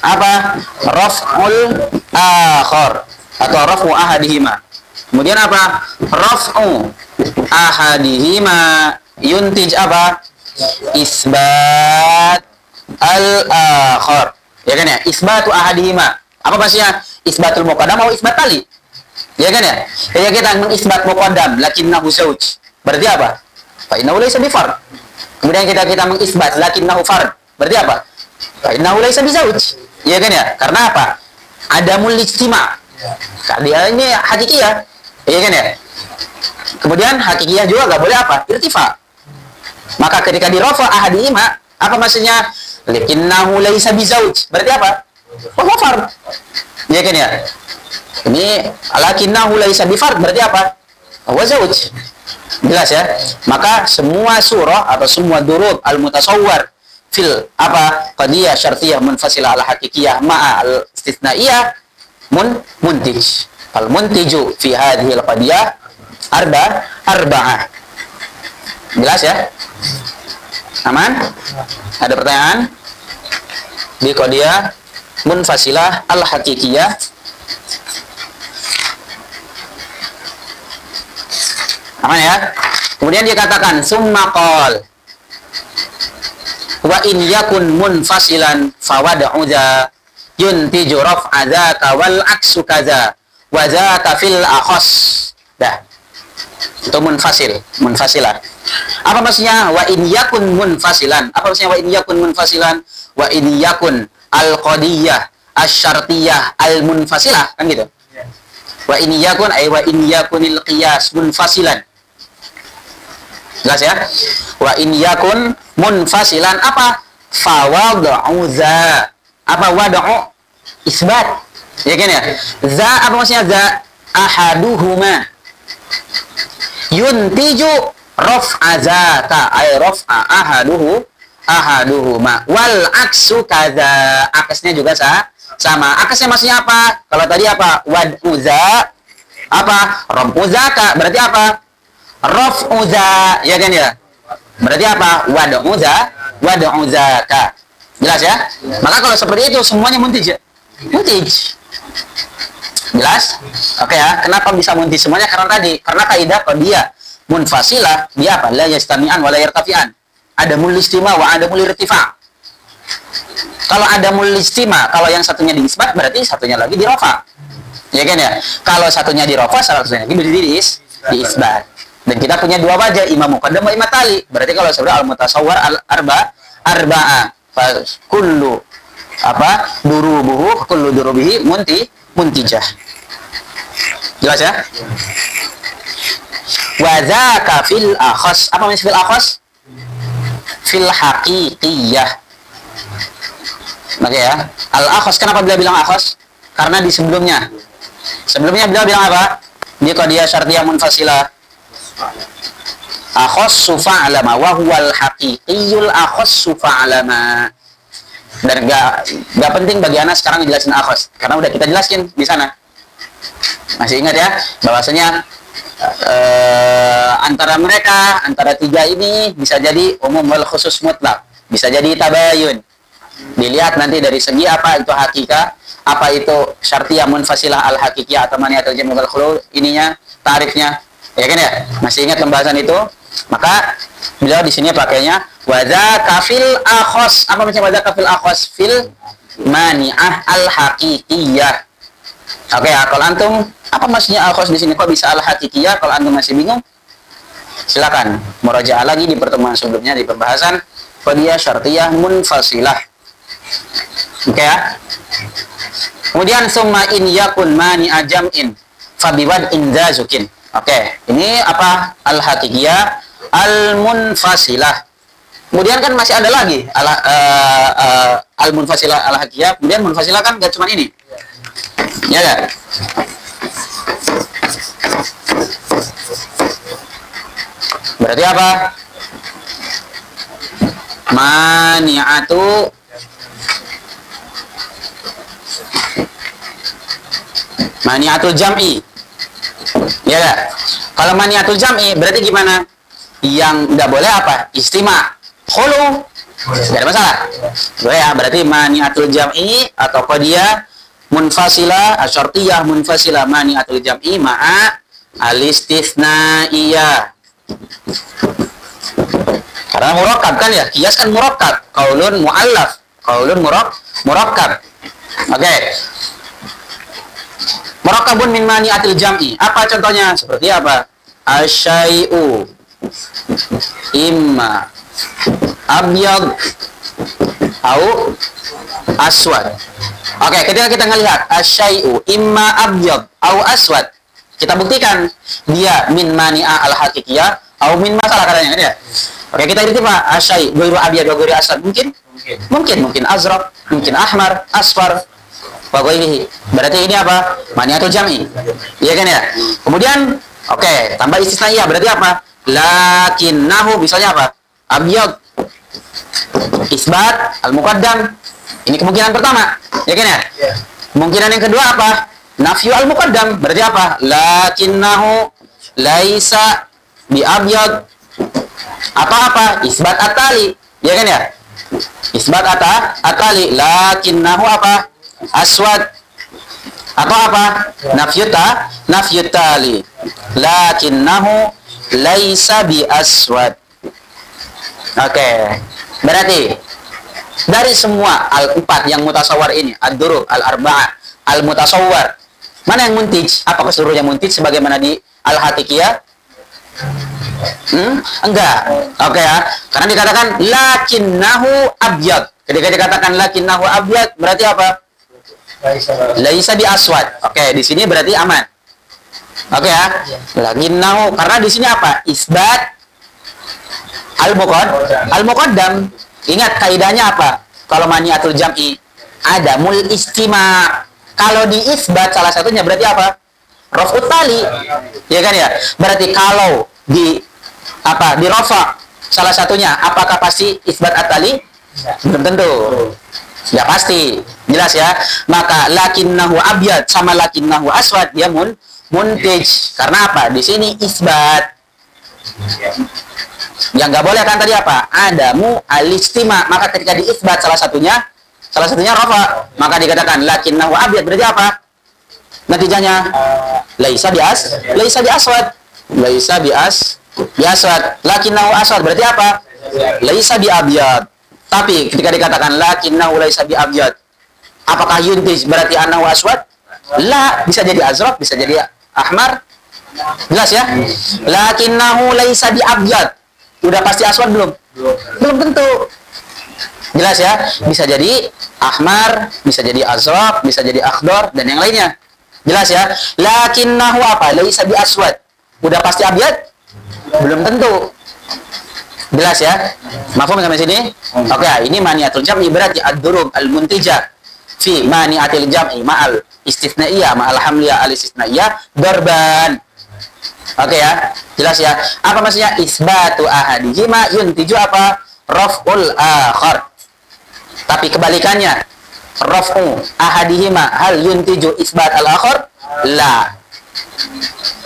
apa? Raf'ul akhar atau raf'u ahadihima. Kemudian apa? Raf'u ahadihima yuntij apa? Isbat al-akhar. Ya kan ya? Isbatu ahadihima. Apa maksudnya? Isbatul muqaddam atau isbat tali? Ya kan ya? Kayak kita mengisbat muqaddam lakinnahu zauj. Berarti apa? Fa innahu laysa bifard. Kemudian kita mengisbat lakinnahu fard. Berarti apa? Fa innahu laysa bizauj. Ya kan ya? Karena apa? Adamul ijtima'. Dia ini hakikiyah. Ya kan ya? Kemudian hakikiyah juga enggak boleh apa? Irtifa. Maka ketika dirafa ahadihima, apa maksudnya? Lakinnahu laysa bizauj. Berarti apa? Wa fard. Ya kan ya? Ini lakinnahu laysa bifard berarti apa? Wa zauj. Jelas ya? Maka semua surah atau semua durud al-mutasawwar fil apa? Qadiyah syartiyah munfasilah ala hakikiyah ma'a al-istitnaiyah muntij. Al-muntiju fi hadhihi al-qadiyah arba'ah. Jelas ya? Aman? Ada pertanyaan? Di qadiyah munfasilah al-hakikiyah. Aman ya? Kemudian dia katakan summa qol wa in yakun munfasilan fawad'u dza yuntiju raf'a dzaka wal aksu kadza wa dzaka fil akhas. Dah. Itu munfasilah. Apa maksudnya wa in yakun munfasilan? Apa maksudnya wa in yakun munfasilan? Wa in yakun al-qadiyah asy-syartiyah al-munfasilah, kan gitu. Wa in yakun ay wa in yakunil qiyas munfasilan. Jelas ya? Wa in yakun munfasilan apa? Fawad'u za. Apa wad'u? Isbat. Ya kan ya? Za apa maksudnya za? Ahaduhuma. Yuntiju raf'a zaka ay raf'a ahaduhuma. Wal aksu kadza. Akasnya juga sama. Akasnya maksudnya apa? Kalau tadi apa? Wad'u za. Apa? Raf'u zaka. Berarti apa? Raf'u za, ya kan ya? Berarti apa? Wad'u zaka. Jelas ya? Maka kalau seperti itu semuanya muntij. Jelas? Oke ya. Kenapa bisa muntij semuanya? Karena kaidah qadiyah munfasilah dia apa? La yastami'an wa la yartafi'an. Ada mulistima wa ada mulirtifa. Kalau ada mulistima, kalau yang satunya diisbat berarti satunya lagi dirafa. Ya kan ya? Kalau satunya dirafa, satunya lagi diisbat. Dan kita punya dua wajah, imam muqaddam wa imam tali. Berarti kalau sebenarnya al-mutasawwar arba'ah. Fa kullu apa? Kullu durubihi muntijah. Jelas ya? Wa dzaka fil akhas. Apa maksud fil akhas? Fil haqiqiyah. Maka ya, al-akhas kenapa beliau bilang akhas? Karena di sebelumnya beliau bilang apa? Di qadiyah syartiyah munfasilah. Akhassu fa'lama wa huwal haqiqiyul akhassu fa'lama. Dan enggak penting bagi anak sekarang ngejelasin akhas karena udah kita jelaskan di sana. Masih ingat ya bahwasanya antara tiga ini bisa jadi umum wal khusus mutlak, bisa jadi tabayun. Dilihat nanti dari segi apa itu hakikah, apa itu syartiyah munfasilah al hakikiyah atau maniatul jam' wal khulu, ininya tarifnya. Ya kan ya? Masih ingat pembahasan itu? Maka beliau di sini pakainya wadzaka fil akhas. Apa maksudnya wadzaka fil akhas? Fil mani'ah al haqiqiyah. Oke ya, kalau antum apa maksudnya akhas di sini kok bisa al haqiqiyah? Kalau antum masih bingung, silakan murajaah lagi di pertemuan sebelumnya di pembahasan qadiyah syartiyah munfasilah. Oke ya. Kemudian summa in yakun mani'a jam'in fabiwad inzazukin. Oke, ini apa? Al-haqiqiyah al-munfasilah. Kemudian kan masih ada lagi al-munfasilah al-haqiqiyah. Kemudian munfasilah kan gak cuma ini. Ya kan? Berarti apa? Mani'atul jam'i. Ya gak? Kalau maniatul jam'i berarti gimana? Yang nggak boleh apa? Istima, khulu, nggak ada masalah. Boleh ya? Berarti maniatul jam'i atau qadiyah munfasilah, asyartiyah munfasilah maniatul jam'i ma'a al-istitsnaiyah. Karena murakkab kan ya? Qiyas kan murakkab, qaulun mu'allaf, qaulun murakkab. Oke. Murakabun min mani'atil jam'i. Apa contohnya? Seperti apa? Asyai'u imma abyad au aswad. Oke, ketika kita ngelihat asyai'u imma abyad au aswad, kita buktikan dia min mani'a al-haqiqiyah au min masalah katanya kan ya. Oke, kita irtifa asyai' ghairu abyad wa ghairu aswad mungkin? Mungkin azraq, mungkin ahmar, asfar wa ghairihi. Berarti ini apa? Mani'atul jam'i. Iya kan ya? Kemudian oke, tambah istisna berarti apa? Lakinnahu misalnya apa? Abyad. Isbat al-muqaddam. Ini kemungkinan pertama, ya kan ya? Kemungkinan yang kedua apa? Nafyu al-muqaddam. Berarti apa? Lakinnahu laisa bi abyad. Apa? Isbat at-tali. Ya kan ya? Isbat at-tali. Lakinnahu apa? Aswad. Apa? Nafyu tali. Lakinnahu laisa bi aswad. Oke. Berarti dari semua al-4 yang mutasawwar ini, ad-durub, al-arba'ah, al-mutasawwar, mana yang muntij? Apakah seluruhnya muntij sebagaimana di al-haqiqiyah? Enggak. Oke ya. Karena dikatakan lakinnahu abyad. Ketika dikatakan lakinnahu abyad berarti apa? Laisa bi aswad. Oke, di sini berarti aman. Oke ya. Lakinnahu karena di sini apa? Isbat al-muqaddam. Ingat kaidahnya apa? Kalau mani'atul jam'i ada mul istima. Kalau di isbat salah satunya berarti apa? Raf'ut tali. Ya kan ya? Berarti kalau di rafa salah satunya apakah pasti isbat at-tali? Belum tentu. Ya pasti. Jelas ya? Maka lakinnahu abyad sama lakinnahu aswad dia muntij. Karena apa? Di sini isbat. Yang nggak boleh kan tadi apa? Adamu al-istima. Maka ketika diisbat salah satunya rafa, maka dikatakan lakinnahu abyad berarti apa? Natijanya laisa bi aswad. Laisa bi aswad. Lakinnahu aswad berarti apa? Laisa bi abyad. Tapi ketika dikatakan lakinnahu laisa bi abyad, apakah yuntij berarti annahu aswad? La, bisa jadi azraq, bisa jadi ahmar. Jelas ya? Lakinnahu laisa bi abyad. Udah pasti aswad belum? Belum tentu. Jelas ya? Bisa jadi ahmar, bisa jadi azraq, bisa jadi akhdar dan yang lainnya. Jelas ya? Lakinnahu apa? Laisa bi aswad. Udah pasti abyad? Belum tentu. Jelas ya? Mafhum sampai sini? Oke, ini mani'atul jam'i berarti ad-durub al-muntijah fi mani'atil jam'i ma'al istithna'iyah ma'al hamliyah al-istithna'iyah darban. Oke ya, jelas ya. Apa maksudnya? Isbatu ahadihima yuntiju apa? Raf'ul akhar. Tapi kebalikannya, raf'u ahadihima hal yuntiju isbat al-akhar? La.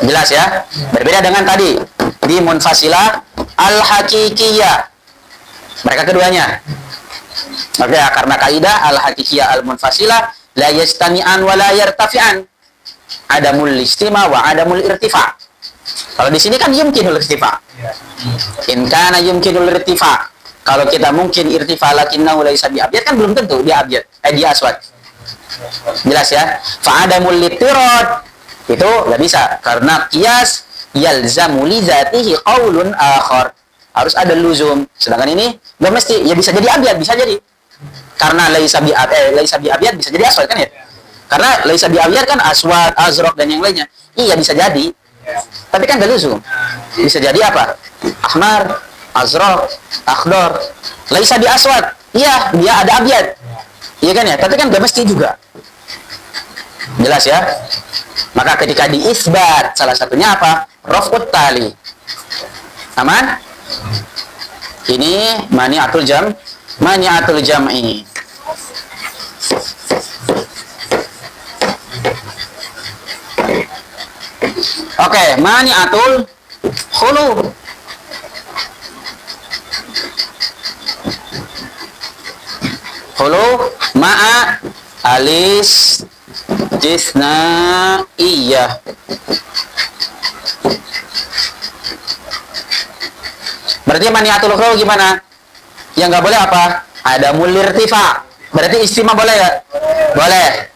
Jelas ya? Berbeda dengan tadi di munfasilah al-haqiqiyah. Mereka keduanya. Oke ya, karena kaidah al-haqiqiyah al-munfasilah la yastami'an wa la yartafi'an. Adamul istima wa adamul irtifa'. Kalau di sini kan yumkinul irtifa. In kana yumkinul irtifa. Kalau kita mungkin irtifa lakinnahu laisa bi abyad kan belum tentu dia abyad, dia aswad. Jelas ya? Fa adamul littirad itu enggak bisa karena qiyas yalzamu li dzatihi qaulun akhar. Harus ada luzum. Sedangkan ini enggak mesti, ya bisa jadi abyad, bisa jadi. Karena laisa bi abyad bisa jadi aswad kan ya? Karena laisa bi abyad kan aswad, azraq dan yang lainnya. Iya bisa jadi. Tapi kan gak luzum. Bisa jadi apa? Ahmar, azraq, akhdar. Laisa bi aswad. Iya, dia ada abyad. Iya kan ya? Tapi kan gak mesti juga. Jelas ya? Maka ketika diisbat salah satunya apa? Raf'ut tali. Aman? Ini mani'atul jam'i. Oke, mani'atul khulu. Khulu ma'a alis istisnaiyah. Berarti mani'atul khulu gimana? Yang nggak boleh apa? Ada mulirtifa. Berarti istima boleh ya? Boleh.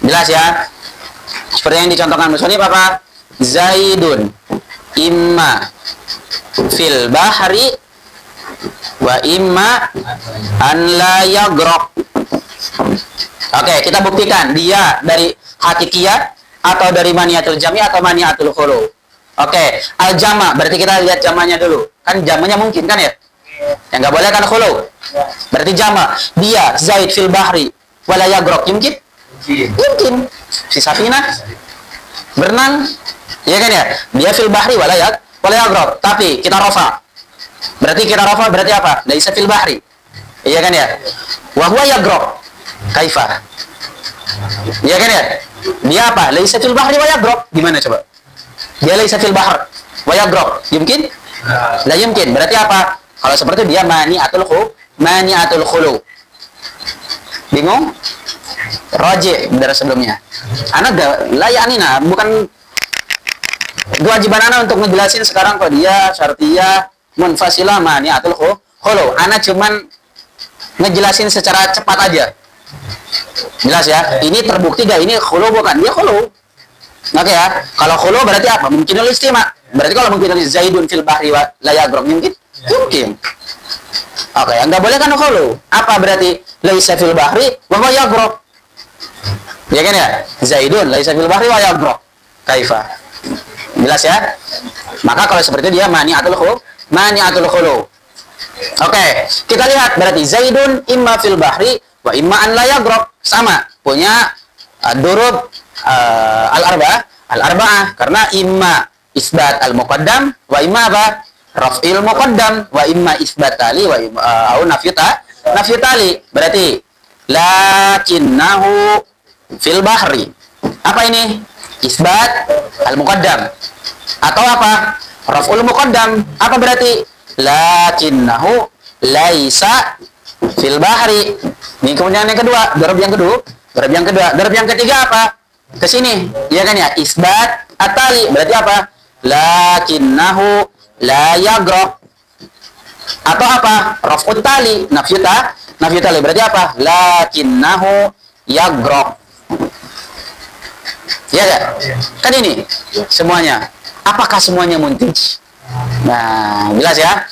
Jelas ya? Seperti yang dicontohkan musonif apa? Zaidun imma fil bahri wa imma an la yagrok. Oke, kita buktikan dia dari hakikiyah atau dari maniatul jami atau maniatul khulu. Oke, al-jama berarti kita lihat jamanya dulu. Kan jamanya mungkin kan ya? Yang nggak boleh kan khulu. Berarti jama. Dia Zaid fil bahri wala yagrok. Mungkin? Mungkin. Si Safina berenang, ya kan ya? Dia fil bahri wala yagrok. Tapi kita rofa. Berarti kita rofa berarti apa? Laisa fil bahri. Iya kan ya? Wa huwa yagrok. Kaifa? Iya kan ya? Dia apa? Laisa fil bahri wa yagrok. Gimana coba? Dia laisa fil bahr wa yagrok. Mungkin? La yumkin. Berarti apa? Kalau seperti dia maniatul khulu. Bingung? Roji dari sebelumnya. Anak gak layanina, bukan kewajiban anak untuk ngejelasin sekarang kok dia syartiyah munfasilah maniatul khulu. Anak cuman ngejelasin secara cepat aja. Jelas ya? Ini terbukti gak ini khulu bukan? Dia khulu. Oke ya. Kalau khulu berarti apa? Mungkinul istima. Berarti kalau mungkinul Zaidun fil bahri wa la yagrok mungkin? Mungkin. Oke, yang nggak boleh kan khulu. Apa berarti? Laisa fil bahri wa huwa yagrok. Ya kan ya? Zaidun laisa fil bahri wa yagrok. Kaifa? Jelas ya? Maka kalau seperti itu dia maniatul khulu. Oke, kita lihat berarti Zaidun imma fil bahri wa imma an la yagrok. Sama, punya durub al-arba'ah karena imma isbat al-muqaddam wa imma apa? Raf'il muqaddam wa imma isbat tali wa imma au nafyu tali. Berarti lakinnahu fil bahri. Apa ini? Isbat al-muqaddam. Atau apa? Raf'ul muqaddam. Apa berarti? Lakinnahu laisa fil bahri. Ini kemudian yang kedua, darab yang kedua. Darab yang ketiga apa? Ke sini. Ya kan ya? Isbat at-tali. Berarti apa? Lakinnahu la yagrok. Atau apa? Raf'ut tali, nafyu tali. Berarti apa? Lakinnahu yagrok. Ya kan? Kan ini semuanya. Apakah semuanya muntij? Nah, jelas ya.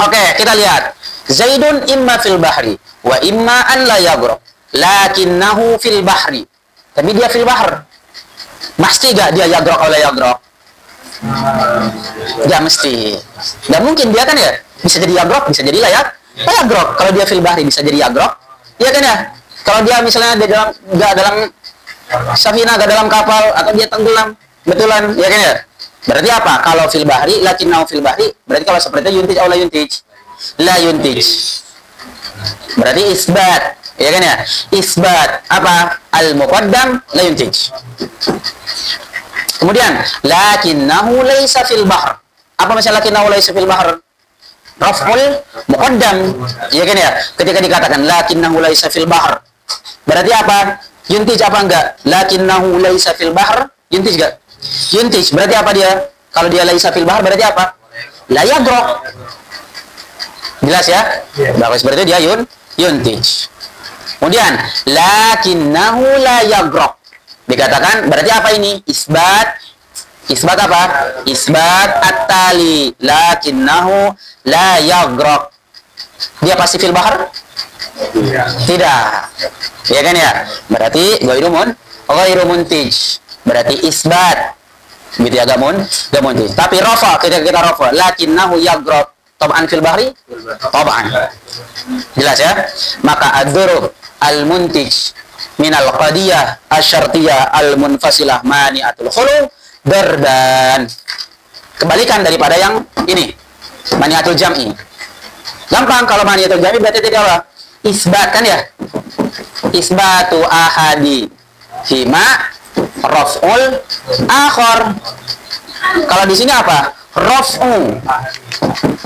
Oke, kita lihat. Zaidun imma fil bahri wa imma an la yagrok. Lakinnahu fil bahri. Tapi dia fil bahr. Mesti gak dia yagrok oleh yagrok? Gak mesti. Gak mungkin dia kan ya. Bisa jadi yagrok, bisa jadi yagrok. Kalau dia fil bahri bisa jadi yagrok. Iya kan ya? Kalau dia misalnya dia dalam safina, gak dalam kapal, atau dia tenggelam, betulan, ya kan ya? Berarti apa? Kalau fil bahri, lakinnahu fil bahri, berarti kalau seperti itu yuntij atau la yuntij? La yuntij. Berarti isbat, ya kan ya? Isbat apa? Al-muqaddam la yuntij. Kemudian lakinnahu laisa fil bahr. Apa maksudnya lakinnahu laisa fil bahr? Raf'ul muqaddam. Ya kan ya? Ketika dikatakan lakinnahu laisa fil bahr, berarti apa? Yuntij apa enggak? Lakinnahu laisa fil bahr, yuntij enggak? Yuntij. Berarti apa dia? Kalau dia laisa fil bahr berarti apa? La yagrok. Jelas ya? Bagus, berarti dia yuntij. Kemudian lakinnahu la yagrok. Dikatakan berarti apa ini? Isbat apa? Isbat at-tali. Lakinnahu la yagrok. Dia pasti fil bahr? Tidak. Ya kan ya? Berarti ghairu muntij. Berarti isbat. Gitu ya, gak muntij. Tapi rafa, ketika kita rafa, lakinnahu yagrok. Tab'an fil bahri? Tab'an. Jelas ya? Maka ad-durub al-muntij minal qadiyah asyartiyah al-munfasilah mani'atul khulu darban. Kebalikan daripada yang ini, mani'atul jam'i. Gampang, kalau mani'atul jam'i berarti tidak apa? Isbat kan ya? Isbatu ahadi hima raf'ul akhar. Kalau di sini apa? Raf'u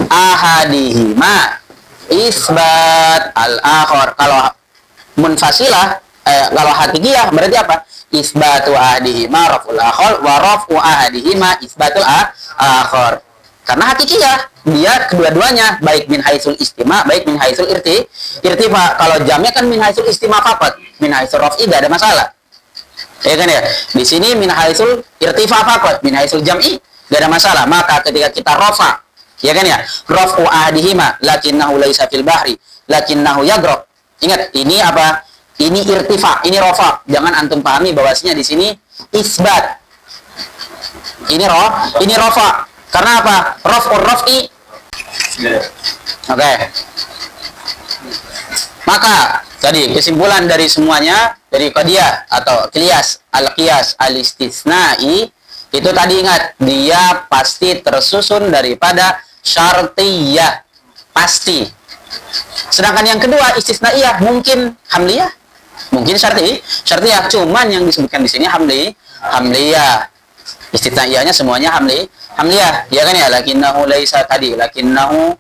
ahadihima isbat al-akhar. Kalau munfasilah, kalau hakikiyah berarti apa? Isbatu ahadihima raf'ul akhar wa raf'u ahadihima isbatul akhar. Karena hakikiyah dia kedua-duanya baik min haitsul istima, baik min haitsul irtifa. Kalau jamnya kan min haitsul istima faqat, min haitsul raf'i enggak ada masalah. Ya kan ya? Di sini min haitsul irtifa faqat, min haitsul jam'i enggak ada masalah. Maka ketika kita rafa, ya kan ya? Raf'u ahadihima lakinnahu laisa fil bahri, lakinnahu yagrab. Ingat, ini apa? Ini irtifa, ini rafa. Jangan antum pahami bahwasanya di sini isbat. Ini rafa. Karena apa? Raf'ur raf'i. Oke. Maka tadi kesimpulan dari semuanya dari qadiyah atau qiyas al-istisnai itu tadi ingat dia pasti tersusun daripada syartiyah, pasti. Sedangkan yang kedua istisnaiyah mungkin hamliyah, mungkin syartiyah, cuman yang disebutkan di sini hamliyah. Istisnaiyahnya semuanya hamliyah, ya kan ya? Lakinnahu laisa tadi, lakinnahu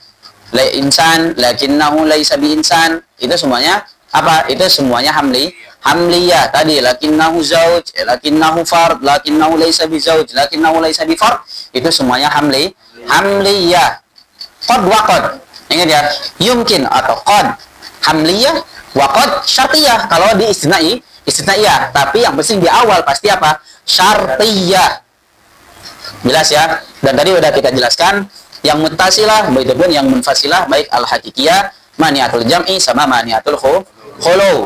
la insan, lakinnahu laisa bi insan, itu semuanya apa? Itu semuanya hamliyah tadi. Lakinnahu zauj, lakinnahu fard, lakinnahu laisa bi zauj, lakinnahu laisa bi fard, itu semuanya hamliyah. Qad wa qad, ingat ya, yumkin atau qad hamliyah, wa qad syartiyah kalau di istisnaiyah, tapi yang penting di awal pasti apa? Syartiyah. Jelas ya? Dan tadi udah kita jelaskan yang muttasilah, begitu pun yang munfasilah, baik al-hakikiyah, maniatul jam'i sama maniatul khulu.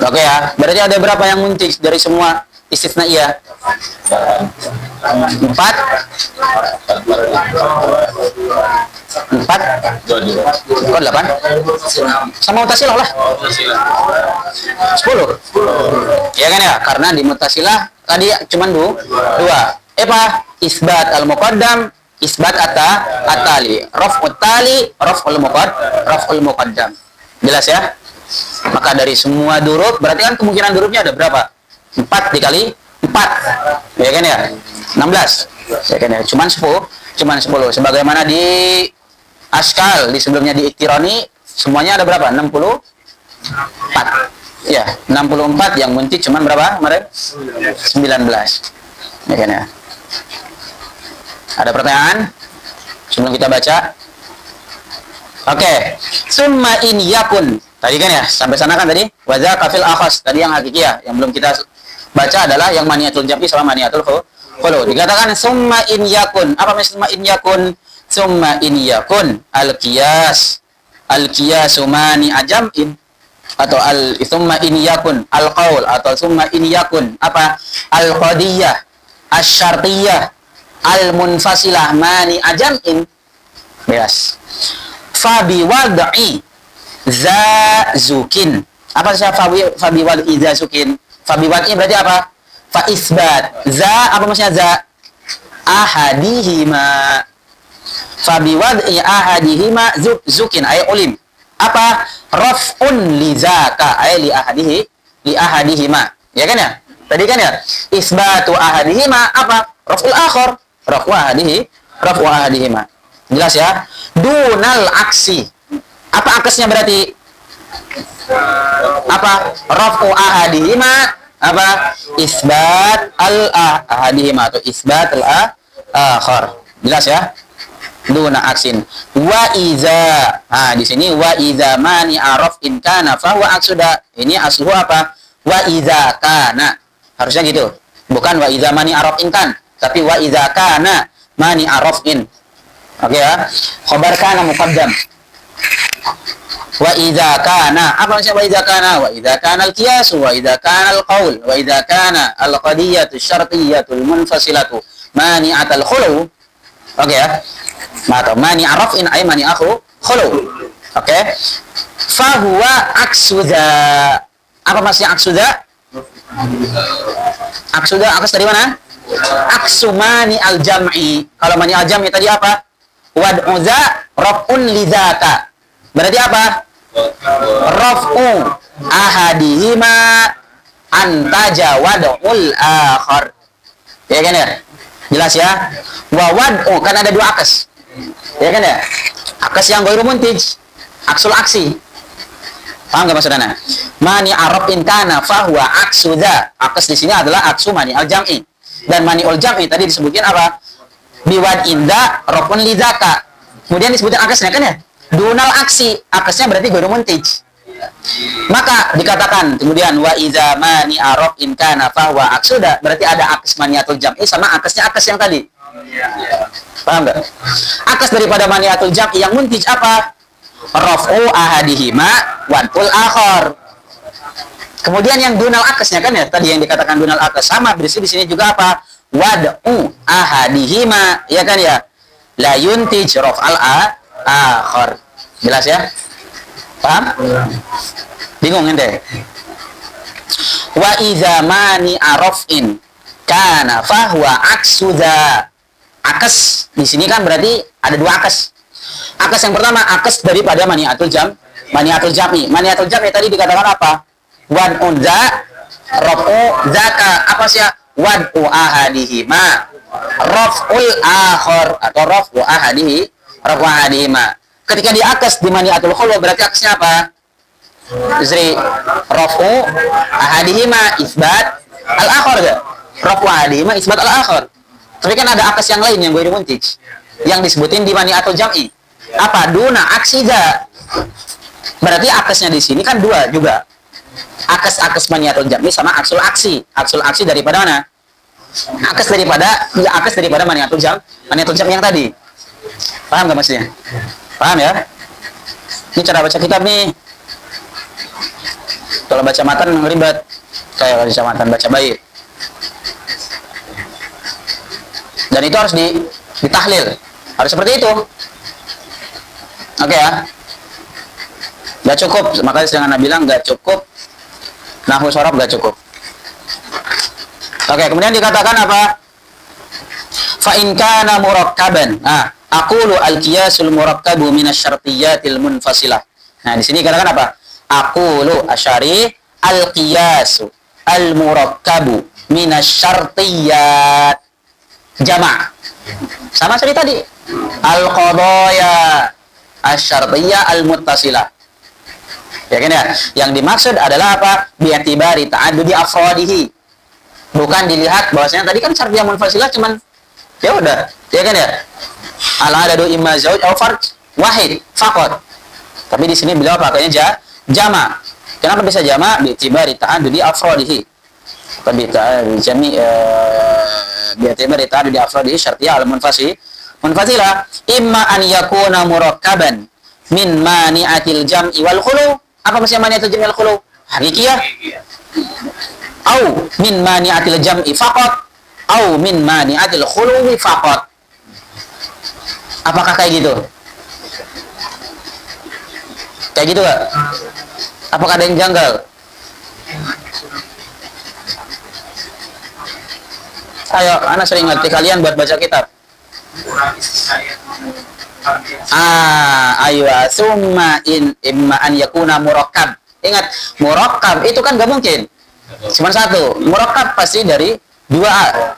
Oke ya, berarti ada berapa yang muntik dari semua istisnaiyah? 4. 4. Kok 8? Sama muttasilah lah. 10. Ya kan ya? Karena di muttasilah tadi cuma 2. Apa? Isbat al-muqaddam, isbat at-tali, raf'ut tali, raf'ul muqaddam. Jelas ya? Maka dari semua durub, berarti kan kemungkinan durubnya ada berapa? 4 dikali 4. Ya kan ya? 16. Ya kan ya? Cuman 10. Sebagaimana di Askal, di sebelumnya di Iktirani, semuanya ada berapa? 64. Ya, 64 yang muntik cuman berapa kemarin? 19. Ya kan ya? Ada pertanyaan sebelum kita baca? Oke. Summa in yakun. Tadi kan ya, sampai sana kan tadi? Wa dzaka fil akhas. Tadi yang hakikiyah, yang belum kita baca adalah yang maniatul jam'i sama maniatul khulu. Dikatakan summa in yakun. Apa maksud summa in yakun? Summa in yakun al-qiyas. Al-qiyasu mani'a jam'in, atau summa in yakun al-qaul, atau summa in yakun apa? Al-qadiyah, asy-syartiyah, al-munfasilah mani'a jam'in. Yes. Fabi wad'i zazukin. Apa sih fabi wad'i zazukin? Fabi wad'i berarti apa? Fa isbat. Za apa maksudnya za? Ahadihima. Fabi wad'i ahadihima zukin ay ulim. Apa? Raf'un li zaka ay li ahadihima. Ya kan ya? Tadi kan ya? Isbatu ahadihima apa? Raf'ul akhar. Raf'u ahadihima. Jelas ya? Dunal aksi. Apa aksesnya berarti? Apa? Raf'u ahadihima apa? Isbat al-ahadihima atau isbat al-akhar. Jelas ya? Duna aksin. Wa iza. Nah, di sini wa iza mani araf in kana fa huwa aksuda. Ini asluhu apa? Wa iza kana. Harusnya gitu. Bukan wa iza mani araf in kan, tapi wa iza kana mani araf in. Oke ya. Khabar kana muqaddam. Wa idza kana, apa maksudnya wa idza kana? Wa idza kana al-qiyas, wa idza kana al-qaul, wa idza kana al-qadiyatu syartiyyatu al-munfasilatu mani'atul khulu. Oke ya. Maka mani'a raf'in ay mani'a khulu. Oke. Fa huwa aksuda. Apa maksudnya aksuda? Aksuda akas dari mana? Aksu mani al-jam'i. Kalau mani al-jam'i tadi apa? Wad'uza raf'un lidzaka. Berarti apa? Raf'u ahadihima antaja wad'ul akhar. Ya kan ya? Jelas ya? Wa wad'u kan ada 2 akas. Ya kan ya? Akas yang ghairu muntij, aksul aksi. Paham enggak maksudnya? Mani arab in kana fa huwa aksuda. Akas di sini adalah aksu mani al-jam'i. Dan mani al-jam'i tadi disebutin apa? Biwad inda raf'un lidzaka. Kemudian disebutin akasnya kan ya? Dunal aksi. Akasnya berarti ghairu muntij. Maka dikatakan kemudian wa idza mani arab in kana fahuwa aksuda, berarti ada akes maniatul jam'i sama akesnya akes yang tadi. Paham enggak? Akes daripada maniatul jam'i yang muntij apa? Raf'u ahadihima wad'ul akhar. Kemudian yang dunal akesnya kan ya tadi yang dikatakan dunal akes sama berisi di sini juga apa? Wad'u ahadihima, ya kan ya? La yuntij raf'al akhar. Jelas ya? Paham? Bingung ente? Wa iza mani arafin kana fahuwa aksudha. Akes di sini kan berarti ada dua akes. Akes yang pertama akes daripada maniatul jam'i. Maniatul jam'i tadi dikatakan apa? Wan unza rafu zaka, apa sih? Wad'u ahadihima raf'ul akhar atau raf'u ahadihima. Ketika di akes di maniatul khulu berarti akesnya apa? Zri raf'u ahadihima isbat al-akhar enggak? Raf'u ahadihima isbat al-akhar. Tapi kan ada akes yang lain yang gue muntij yang disebutin di maniatul jam'i. Apa? Duna aksida. Berarti akesnya di sini kan dua juga. Akes maniatul jam'i sama aksul aksi. Aksul aksi daripada mana? Akes daripada maniatul jam'i yang tadi. Paham enggak maksudnya? Paham ya? Ini cara baca kitab nih. Kalau baca matan ribet. Kayak baca matan baca bait. Dan itu harus ditahlil. Harus seperti itu. Oke ya. Gak cukup. Makanya sedangkan bilang gak cukup. Nahwu sorof gak cukup. Oke, kemudian dikatakan apa? Fa in kana murakkaban. Nah, aqulu al-qiyasul murakkabu minasyartiyatil munfasilah. Nah, di sini katakan apa? Aqulu asyari al-qiyasu al-murakkabu minasyartiyat jama'. Sama seperti tadi. Al-qadaya asyartiyah al-muttasilah. Ya kan ya? Yang dimaksud adalah apa? Bi'atibari ta'addudi afradihi. Bukan dilihat bahwasanya tadi kan syartiyah munfasilah cuman ya udah, ya kan ya? Al-adadu imma zauj aw fard wahid faqat. Tapi di sini beliau pakainya jama. Kenapa bisa jama? Bi'atibari ta'addudi afradihi. Tapi bi'atibari ta'addudi afradihi syartiyah al-munfasilah imma an yakuna murakkaban min mani'atil jam'i wal khulu. Apa maksudnya mani'atil jam'i wal khulu? Hakikiyah. Au min mani'atil jam'i faqat au min mani'atil khuluwi faqat. Apakah kayak gitu? Kayak gitu gak? Apakah ada yang janggal? Ayo, anak sering ngerti kalian buat baca kitab. Ayo, summa in imma an yakuna murakkab. Ingat, murakkab itu kan gak mungkin cuma satu. Murakkab pasti dari dua A.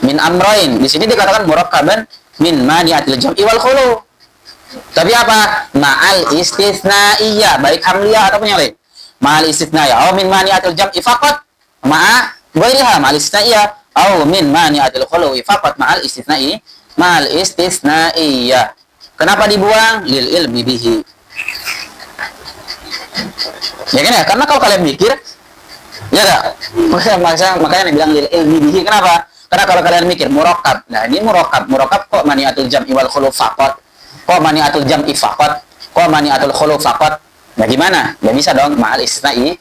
Min amrain. Di sini dikatakan murakkaban min mani'atil jam'i wal khulu. Tapi apa? Ma'al istisnaiyah, baik hamliyah ataupun yang lain. Ma'al istisnaiyah, au min mani'atil jam'i faqat ma'a ghairiha ma'al istisnaiyah, au min mani'atil khulu faqat ma'al istisnaiyah. Kenapa dibuang? Lil ilmi bihi. Ya kan ya? Karena kalau kalian mikir, ya enggak? Makanya bilang lil ilmi bihi. Kenapa? Karena kalau kalian mikir murakkab. Nah, ini murakkab kok mani'atul jam'i wal khulu faqat. Kok mani'atul jam'i faqat? Kok mani'atul khulu faqat? Nah, gimana? Ya bisa dong ma'al istisna'i.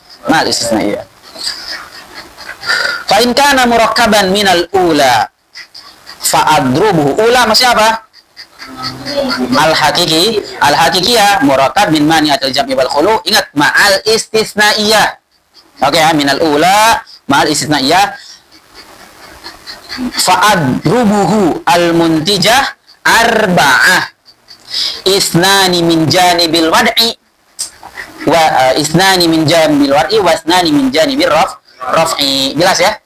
Fa in kana murakkaban minal ula fa'adrubuhu. Ula maksudnya apa? Al-hakikiyah murakkab min mani'atul jam'i wal khulu. Ingat ma'al istisna'iyah. Oke ya, minal ula ma'al istisna'iyah. Fa'adrubuhu al-muntijah arba'ah. Isnani min janibil wad'i wa isnani min janibil wad'i wa isnani min janibil raf'i. Jelas ya?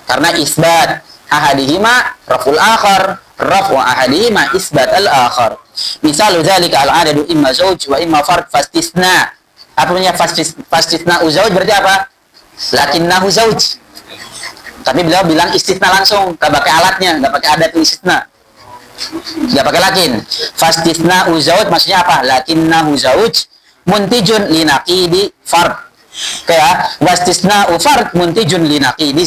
Karena isbat ahadihima raf'ul akhar, raf'u ahadihima isbat al-akhar. Misal dzalika al-adadu imma zauj wa imma fard fastisna. Apa namanya fastisna zauj berarti apa? Lakinnahu zauj. Tapi beliau bilang istisna langsung, gak pakai alatnya, gak pakai adat istisna, gak pakai lakin. Fastisna uzauj maksudnya apa? Lakinnahu zauj muntijun li naqidi fard. Kayak wastisna'u fard muntijun li naqidi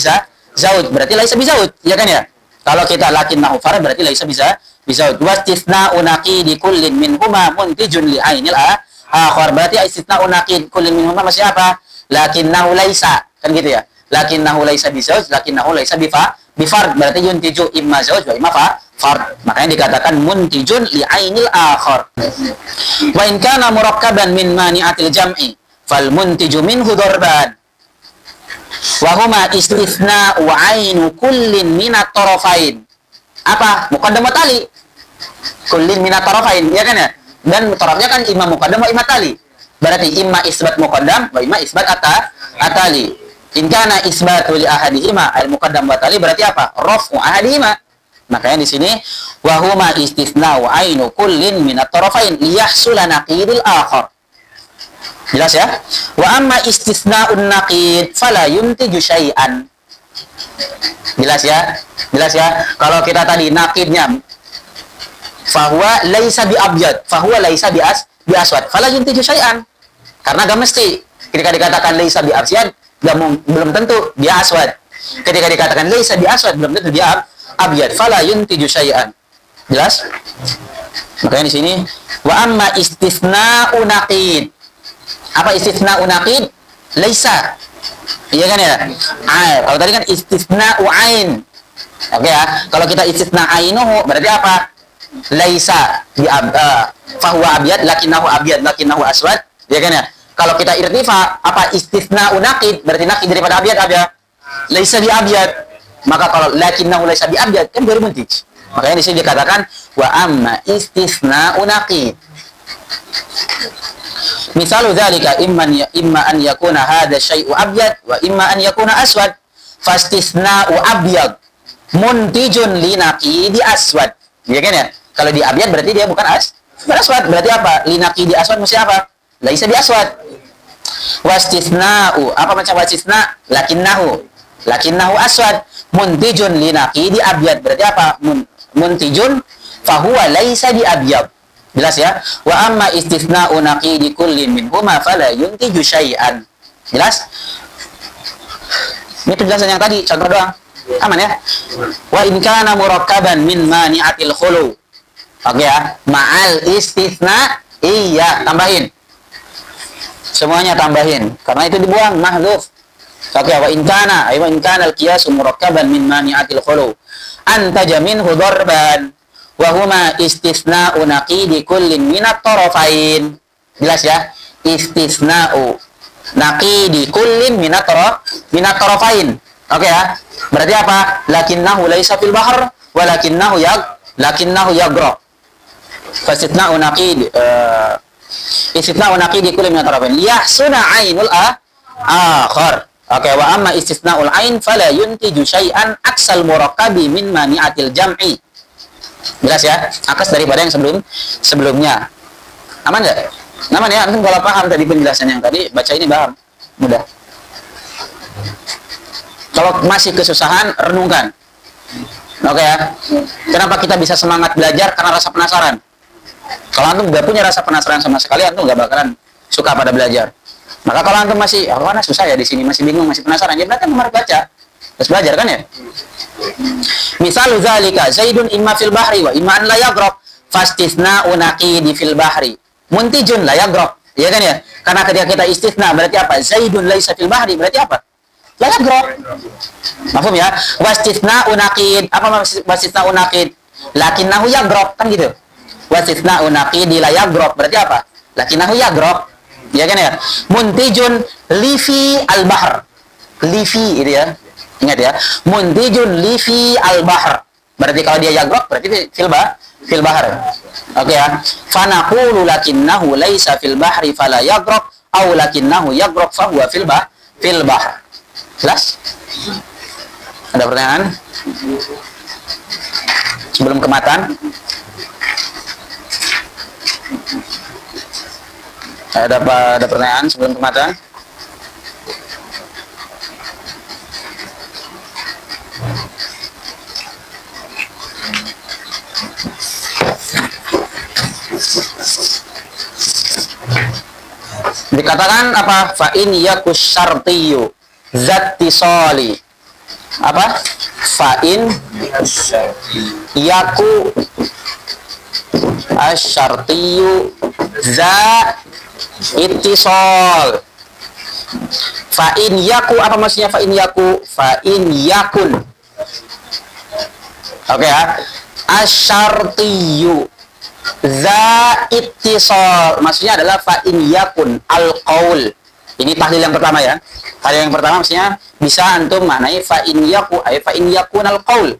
zauj. Berarti laisa bizauj, ya kan ya? Kalau kita lakinnahu fard berarti laisa bizauj. Wastisna'u naqidi kullin minhuma muntijun li ainil akhar. Berarti istisna'u naqid kullin minhuma masih apa? Lakinnahu laisa. Kan gitu ya? Lakinnahu laisa bizauj, lakinnahu laisa bifard. Berarti yuntiju imma zauj wa imma fard. Makanya dikatakan muntijun li ainil akhar. Wa in kana murakkaban min mani'atil jam'i fal muntiju minhu darban. Wa huma istithna'u ainu kullin minat tarafain. Apa? Muqaddam wa tali. Kullin minat tarafain, ya kan ya? Dan tarafnya kan imma muqaddam wa imma tali. Berarti imma isbat muqaddam wa imma isbat atali. In kana isbatu li ahadihima al muqaddam wa tali berarti apa? Raf'u ahadihima. Makanya di sini wa huma istithna'u ainu kullin minat tarafain liyahsula naqidul akhar. Jelas ya? Wa amma istithna'un naqid fala yuntiju syai'an. Jelas ya? Jelas ya? Kalau kita tadi naqidnya fahuwa laisa bi abyad, fahuwa laisa bi aswad, fala yuntiju syai'an. Karena gak mesti. Ketika dikatakan laisa bi abyad, belum tentu dia aswad. Ketika dikatakan laisa bi aswad, belum tentu dia abyad, fala yuntiju syai'an. Jelas? Makanya di sini wa amma istithna'u naqid. Apa istithna'u naqid? Laisa. Iya kan ya? Kalau tadi kan istithna'u ain. Oke ya. Kalau kita istithna ainuhu berarti apa? Laisa bi fahuwa abyad lakinnahu aswad. Iya kan ya? Kalau kita irtifa apa istithna'u naqid berarti naqid daripada abyad laisa bi abyad. Maka kalau lakinnahu laisa bi abyad kan baru muntij. Makanya di sini dikatakan wa amma istithna'u naqid. Misalu dzalika imma an yakuna hadha syai'u abyad wa imma an yakuna aswad. Fastisna'u abyad muntijun li naqidi aswad. Ya kan ya? Kalau di abyad berarti dia bukan aswad. Berarti apa? Li naqidi aswad mesti apa? Laisa bi aswad. Wastisna'u apa macam wastisna? Lakinnahu aswad muntijun li naqidi abyad. Berarti apa? Muntijun fahuwa laisa bi abyad. Jelas ya? Wa amma istithna'u naqidi kullin minhuma fala yuntiju syai'an. Jelas? Ini penjelasan yang tadi, contoh doang. Aman ya? Wa in kana murakkaban min mani'atil khulu. Oke ya? Ma'al istithna iya, tambahin. Semuanya tambahin. Karena itu dibuang, mahdhuf. Oke, wa in kana al-qiyasu murakkaban min mani'atil khulu. Antaja minhu darban. Wahuma istithna'u naqidi kullin minat tarafain. Jelas ya? Istithna'u naqidi kullin minat tarafain. Oke ya? Berarti apa? Lakinnahu laisa fil bahr walakinnahu yaghra. Fastithna'u naqid istithna'u naqidi kullin minat tarafain yahsuna ainul akhar. Oke, wa amma istithna'ul ain fala yuntiju syai'an aksal murakkabi min mani'atil jam'i. Jelas ya? Akas daripada yang sebelumnya. Aman nggak? Aman ya? Antum kalau paham tadi penjelasan yang tadi, baca ini paham. Mudah. Kalau masih kesusahan, renungkan. Oke ya? Kenapa kita bisa semangat belajar? Karena rasa penasaran. Kalau antum nggak punya rasa penasaran sama sekali, antum nggak bakalan suka pada belajar. Maka kalau antum masih, mana susah ya di sini, masih bingung, masih penasaran, ya berarti antum harus baca. Terus belajar kan ya? Misalu zalika Zaidun imma fil bahri wa imma an la yagrab fastisna'u naqidi fil bahri muntijun la yagrab. Ya kan ya? Karena ketika kita istitsna berarti apa? Zaidun laisa fil bahri berarti apa? La yagrab. Mafhum ya? Wastisna'u naqid. Apa wastisna'u naqid? Lakinnahu yagrab kan gitu. Wastisna'u naqidi la yagrab berarti apa? Lakinnahu yagrab. Ya kan ya? Muntijun lifi al bahr. Lifi itu ya. Ingat ya, muntijun lifi al-bahr. Berarti kalau dia yagrab berarti fil bahr. Oke ya. Fanaqulu lakinnahu laisa fil bahri fala yagrab aw lakinnahu yagrab fa huwa fil bahr. Jelas? Ada pertanyaan? Sebelum kematan? Ada pertanyaan sebelum kematan? Dikatakan apa? Fa in yakus syartiyu zattisali. Apa? Fa in yaku asyartiyu za ittisal. Fa in yaku, apa maksudnya fa in yaku? Fa in yakun. Oke ya. Asyartiyu za ittisal. Maksudnya adalah fa in yakun al-qaul. Ini tahlil yang pertama ya. Tahlil yang pertama maksudnya bisa antum maknai fa in yaku ay fa in yakun al-qaul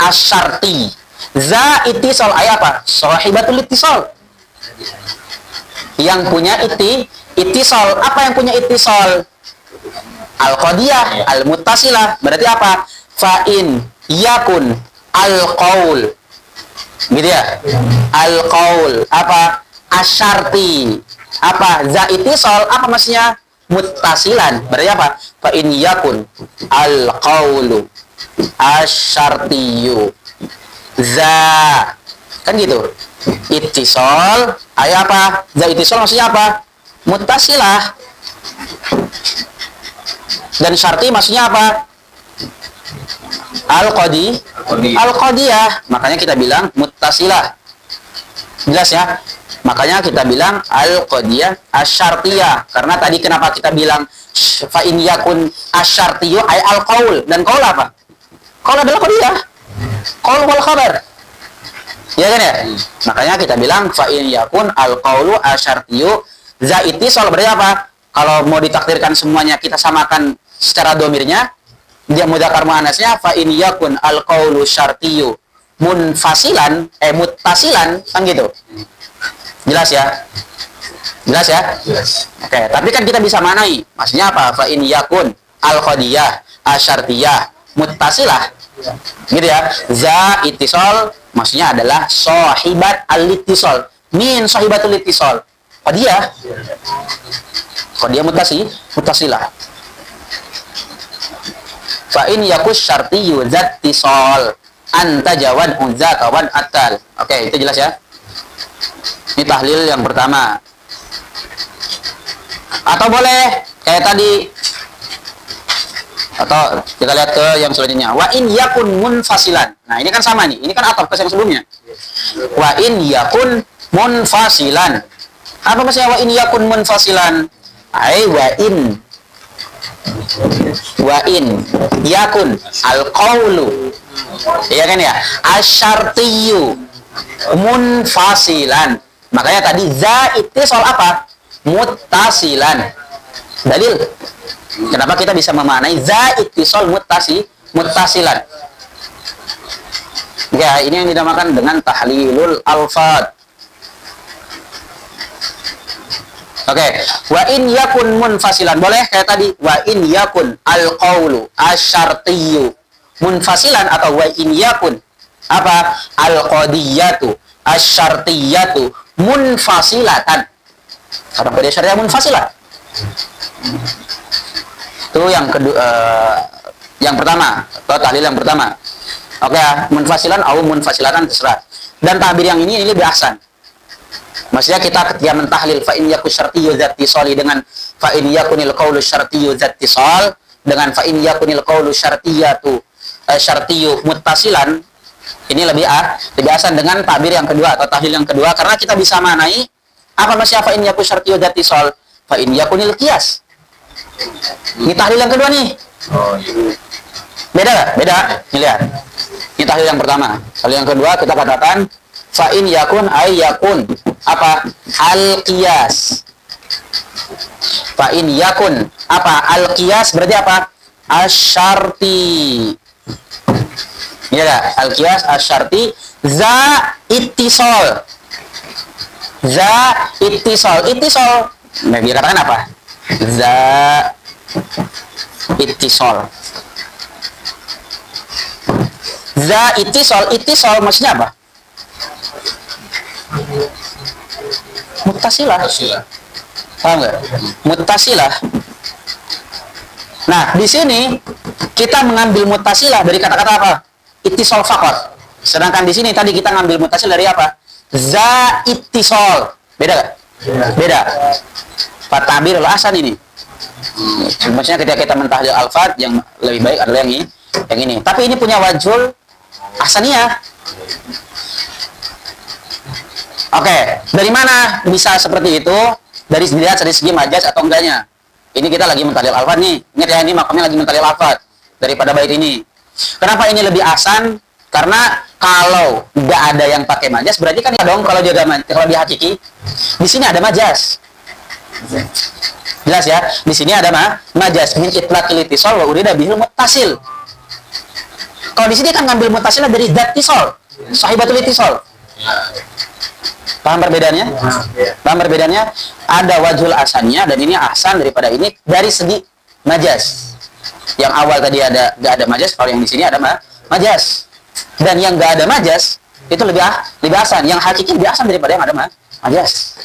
asyarti. Za ittisal ay apa? Sahibatul ittisal. Yang punya ittisal. Apa yang punya ittisal? Al-qadiyah, al-muttasilah. Berarti apa? Fa in yakun al-qaul. Gitu ya? Al-qaul apa? Asyarti. Apa? Za ittisal apa maksudnya? Muttasilan. Berarti apa? Fa in yakun al-qaulu asyartiyu za. Kan gitu. Ittisal ay apa? Za ittisal maksudnya apa? Muttasilah. Dan syarti maksudnya apa? Al-qadiyah. Makanya kita bilang muttasilah. Jelas ya? Makanya kita bilang al-qadiyah asyartiyah. Karena tadi kenapa kita bilang fa in yakun asyartiyu ay al-qaul. Dan qaul apa? Qaul adalah qadiyah. Qaul wal khabar. Ya kan ya? Makanya kita bilang fa in yakun al-qaulu asyartiyu za ittisal. Berarti apa? Kalau mau ditakdirkan semuanya kita samakan secara domirnya, dia mudzakkar muannasnya fa in yakun al-qaulu syartiyu munfasilan muttasilan, kan gitu. Jelas ya? Jelas ya? Yes. Oke, tapi kan kita bisa manai. Maksudnya apa? Fa in yakun al-qadiyah asyartiyah muttasilah. Gitu ya. Za ittisal maksudnya adalah sahibat al-ittisal. Min sahibatul ittisal. Qadiyah. Qadiyah muttasilah. Fa in yakus syartiyu zattisal anta jawan unza kawan atal. Oke, itu jelas ya. Ini tahlil yang pertama. Atau boleh kayak tadi. Atau kita lihat ke yang selanjutnya. Wa in yakun munfasilan. Nah, ini kan sama nih. Ini kan atau ke yang sebelumnya. Wa in yakun munfasilan. Apa maksudnya wa in yakun munfasilan? Ai wa in yakun al-qaulu. Iya kan ya? Asyartiyu munfasilan. Makanya tadi za ittisal apa? Muttasilan. Dalil. Kenapa kita bisa memaknai za ittisal muttasilan? Ya, ini yang dinamakan dengan tahlilul alfad. Oke, wa in yakun munfasilan. Boleh kayak tadi, wa in yakun al-qaulu asyartiyu munfasilan, atau wa in yakun apa? Al-qadiyatu asyartiyatu munfasilatan. Atau qadiyah syartiyah munfasilah. Itu yang kedua, yang pertama, atau tahlil yang pertama. Oke, munfasilan atau munfasilatan terserah. Dan tabir yang ini lebih ahsan. Maksudnya kita ketika mentahlil fa in yakus syartiyyu zattisali dengan fa in yakunil qaulu syartiyyu zattisal dengan fa in yakunil qaulu syartiyatu syartiyyu muttasilan, ini lebih ahsan dengan tabir yang kedua atau tahlil yang kedua, karena kita bisa manai apa maksudnya fa in yakus syartiyyu zattisal, fa in yakunil qiyas. Ini tahlil yang kedua nih. Beda gak? Beda. Ini lihat. Ini tahlil yang pertama. Tahlil yang kedua kita katakan fa in yakun ay yakun apa? Al-qiyas. Fa in yakun apa? Al-qiyas berarti apa? Asyarti. Iya enggak? Al-qiyas asyarti za ittisal. Za ittisal. Ittisal. Nah, dia katakan apa? Za ittisal. Za ittisal. Ittisal maksudnya apa? Muttasilah. Paham nggak? Muttasilah. Nah, di sini kita mengambil muttasilah dari kata-kata apa? Ittisal faqat. Sedangkan di sini tadi kita ngambil muttasil dari apa? Za ittisal. Beda nggak? Beda. Fatabirul hasan ini. Maksudnya ketika kita mentahlil alfaz yang lebih baik adalah yang ini. Tapi ini punya wajhul ahsaniyah. Oke, dari mana bisa seperti itu? Dari segi majaz atau enggaknya? Ini kita lagi mentahlil alfaz nih. Ingat ya, ini makamnya lagi mentahlil alfaz daripada bait ini. Kenapa ini lebih ahsan? Karena kalau nggak ada yang pakai majaz, berarti kan ya dong kalau dia hakiki. Di sini ada majaz. Jelas ya? Di sini ada majaz min itlaqil ittisal wa urida bihil muttasil. Kalau di sini kan ngambil muttasilnya dari zat tisol, sahibatul ittisal. Paham perbedaannya? Paham perbedaannya? Ada wajhul ahsannya dan ini ahsan daripada ini dari segi majaz. Yang awal tadi nggak ada majaz, kalau yang di sini ada majaz. Dan yang nggak ada majaz itu lebih ahsan. Yang hakiki lebih ahsan daripada yang ada majaz.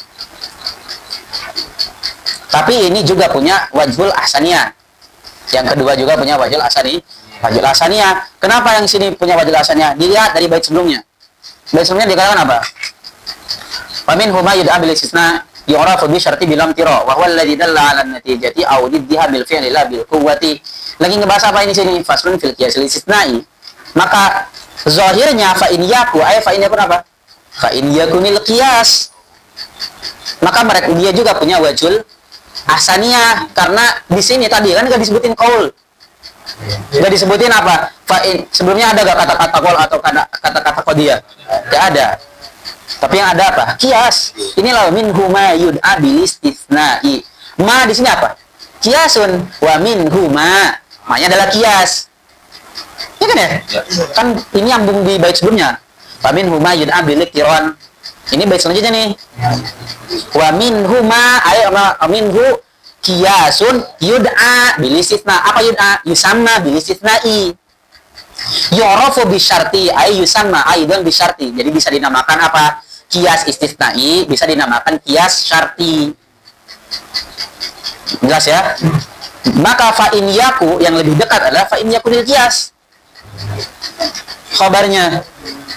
Tapi ini juga punya wajhul ahsaniyah. Yang kedua juga punya wajhul ahsaniyah. Kenapa yang sini punya wajhul ahsaniyah? Dilihat dari bait sebelumnya. Bait sebelumnya dikatakan apa? Wa min huma yud'a bil istisna yu'rafu bi syarti bilam tira wa huwa alladhi dalla 'ala an-natijati aw diddiha bil fi'li la bil quwwati. Lagi ngebahas apa ini sini? Faslun fil qiyas istisna'i. Maka zahirnya fa in yaku fa in yakun apa? Fa in yakunil qiyas. Maka mereka dia juga punya wajhul ahsaniyah karena di sini tadi kan enggak disebutin qaul. Enggak disebutin apa? Fa in sebelumnya ada enggak kata-kata qaul atau kata-kata qadiyah? Enggak ada. Tapi yang ada apa? Kias. Inilah minhuma yud'a bil istisna'i. Ma di sini apa? Kiasun wa minhuma. Ma-nya adalah kias. Ya kan ya? Kan ini nyambung di bait sebelumnya. Wa minhuma yud'a bil iqtiran. Ini bait selanjutnya nih. Wa minhuma ay minhu kiasun yud'a bil istisna. Apa yud'a? Yusamma bil istisna'i. Yu'rafu bi syarti ay yusamma aidan bi syarti. Jadi bisa dinamakan apa? Kias istisna'i, bisa dinamakan kias syarti. Jelas ya? Maka fa in yaku yang lebih dekat adalah fa in yakunil kias. Khabarnya.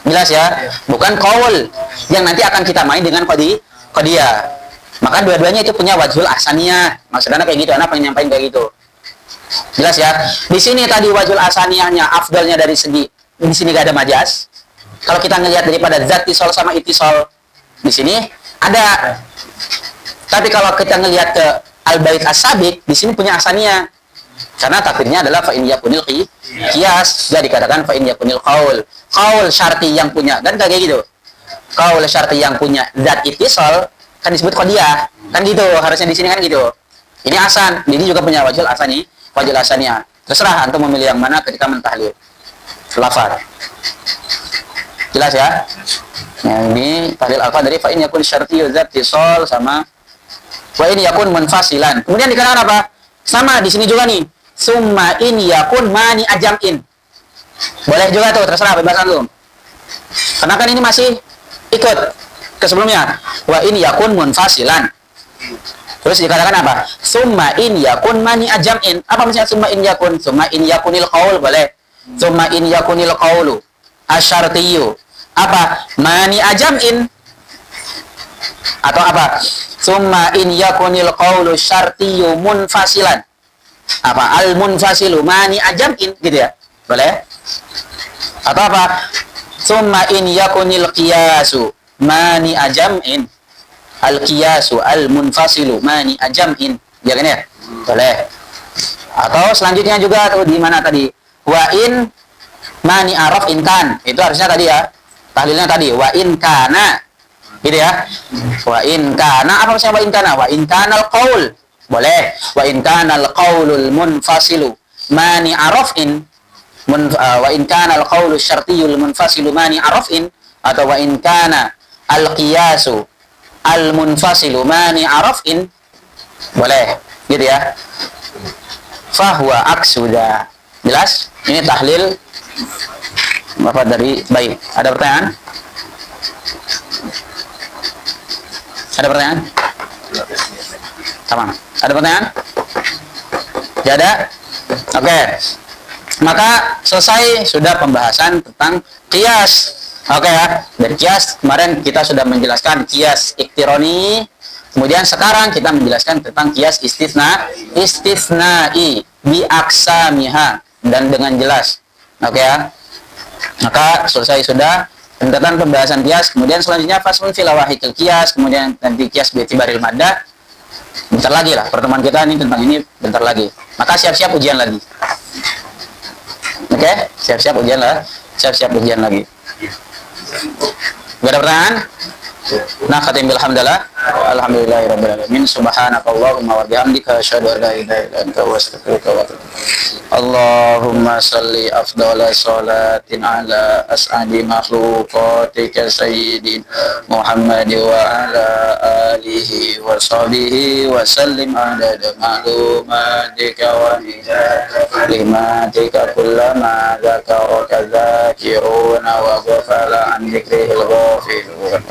Jelas ya? Bukan qaul yang nanti akan kita main dengan qadiyah. Maka dua-duanya itu punya wajhul ahsaniyah. Maksudnya kayak gitu, anak pengen nyampain kayak gitu. Jelas ya? Di sini tadi wajhul ahsaniyahnya afdalnya dari segi di sini gak ada majaz. Kalau kita ngelihat daripada zat tisol sama itisol di sini ada. Tapi kalau kita ngelihat ke al-bait as-sabiq di sini punya ahsaniyah. Karena takdirnya adalah fa in yakunil qiyas. Jadi dikatakan fa in yakunil qaul. Qaul syarti yang punya dan kayak gitu. Qaul syarti yang punya zat itisol kan disebut qadiyah. Kan gitu, harusnya di sini kan gitu. Ini ahsan. Ini juga punya wajhul ahsaniyah. Terserah antum memilih yang mana ketika mentahlil lafaz. Jelas ya? Nah, ini tahlil alfa dari fa in yakun syarti zat tisal sama wa in yakun munfasilan. Kemudian dikatakan apa? Sama di sini juga nih. Summa in yakun mani ajam'in. Boleh juga tuh, terserah bebas antum. Karena kan ini masih ikut ke sebelumnya. Wa in yakun munfasilan. Terus dikatakan apa? Summa in yakun mani ajam'in. Apa maksudnya summa in yakun? Summa in yakunil qaul boleh. Summa in yakunil qaulu asyartiyu. Apa? Mani ajam'in. Atau apa? Summa in yakunil qaulu syartiyu munfasilan. Apa? Al munfasilu mani ajam'in. Gitu ya? Boleh? Atau apa? Summa in yakunil qiyasu mani ajam'in. Al qiyasu al munfasilu mani ajam'in. Ya kan ya? Boleh. Atau selanjutnya juga tuh di mana tadi? Wa in mani araf inkan. Itu harusnya tadi ya. Tahlilnya tadi wa in kana. Gitu ya. Wa in kana apa maksudnya wa in kana? Wa in kana al-qaul. Boleh. Wa in kana al-qaulul munfasilu mani arafin. Wa in kana al-qaulu syartiyul munfasilu mani arafin atau wa in kana al-qiyasu al-munfasilu mani arafin. Boleh. Gitu ya. Fahuwa aksuda. Jelas? Ini tahlil Bapak dari baik. Ada pertanyaan? Ada pertanyaan? Sama. Ada pertanyaan? Tidak ada? Oke. Maka selesai sudah pembahasan tentang qiyas. Oke ya. Dari qiyas kemarin kita sudah menjelaskan qiyas iktironi, Kemudian sekarang kita menjelaskan tentang kias istisnai bi aksamiha dan dengan jelas. Oke ya. Maka selesai sudah tentang pembahasan kias. Kemudian selanjutnya faslun fil awahikil kias, kemudian nanti kias bi'tibaril madda. Bentar lagi lah pertemuan kita ini tentang ini bentar lagi. Maka siap-siap ujian lagi. Oke, siap-siap ujian lah. Siap-siap ujian lagi. Gak ada pertanyaan? Nah, khatim bilhamdalillah. Alhamdulillahirabbil alamin. Subhanakallahumma wa bihamdika asyhadu an la ilaha illa anta astaghfiruka wa atubu ilaik. Allahumma salli afdhala salatin ala as'adi makhluqatika sayyidin Muhammad wa ala alihi wa sahbihi wa sallim adada ma'lumatika wa limatika kullama zakaraka zakiruna wa ghafala an dzikrihil ghafilun.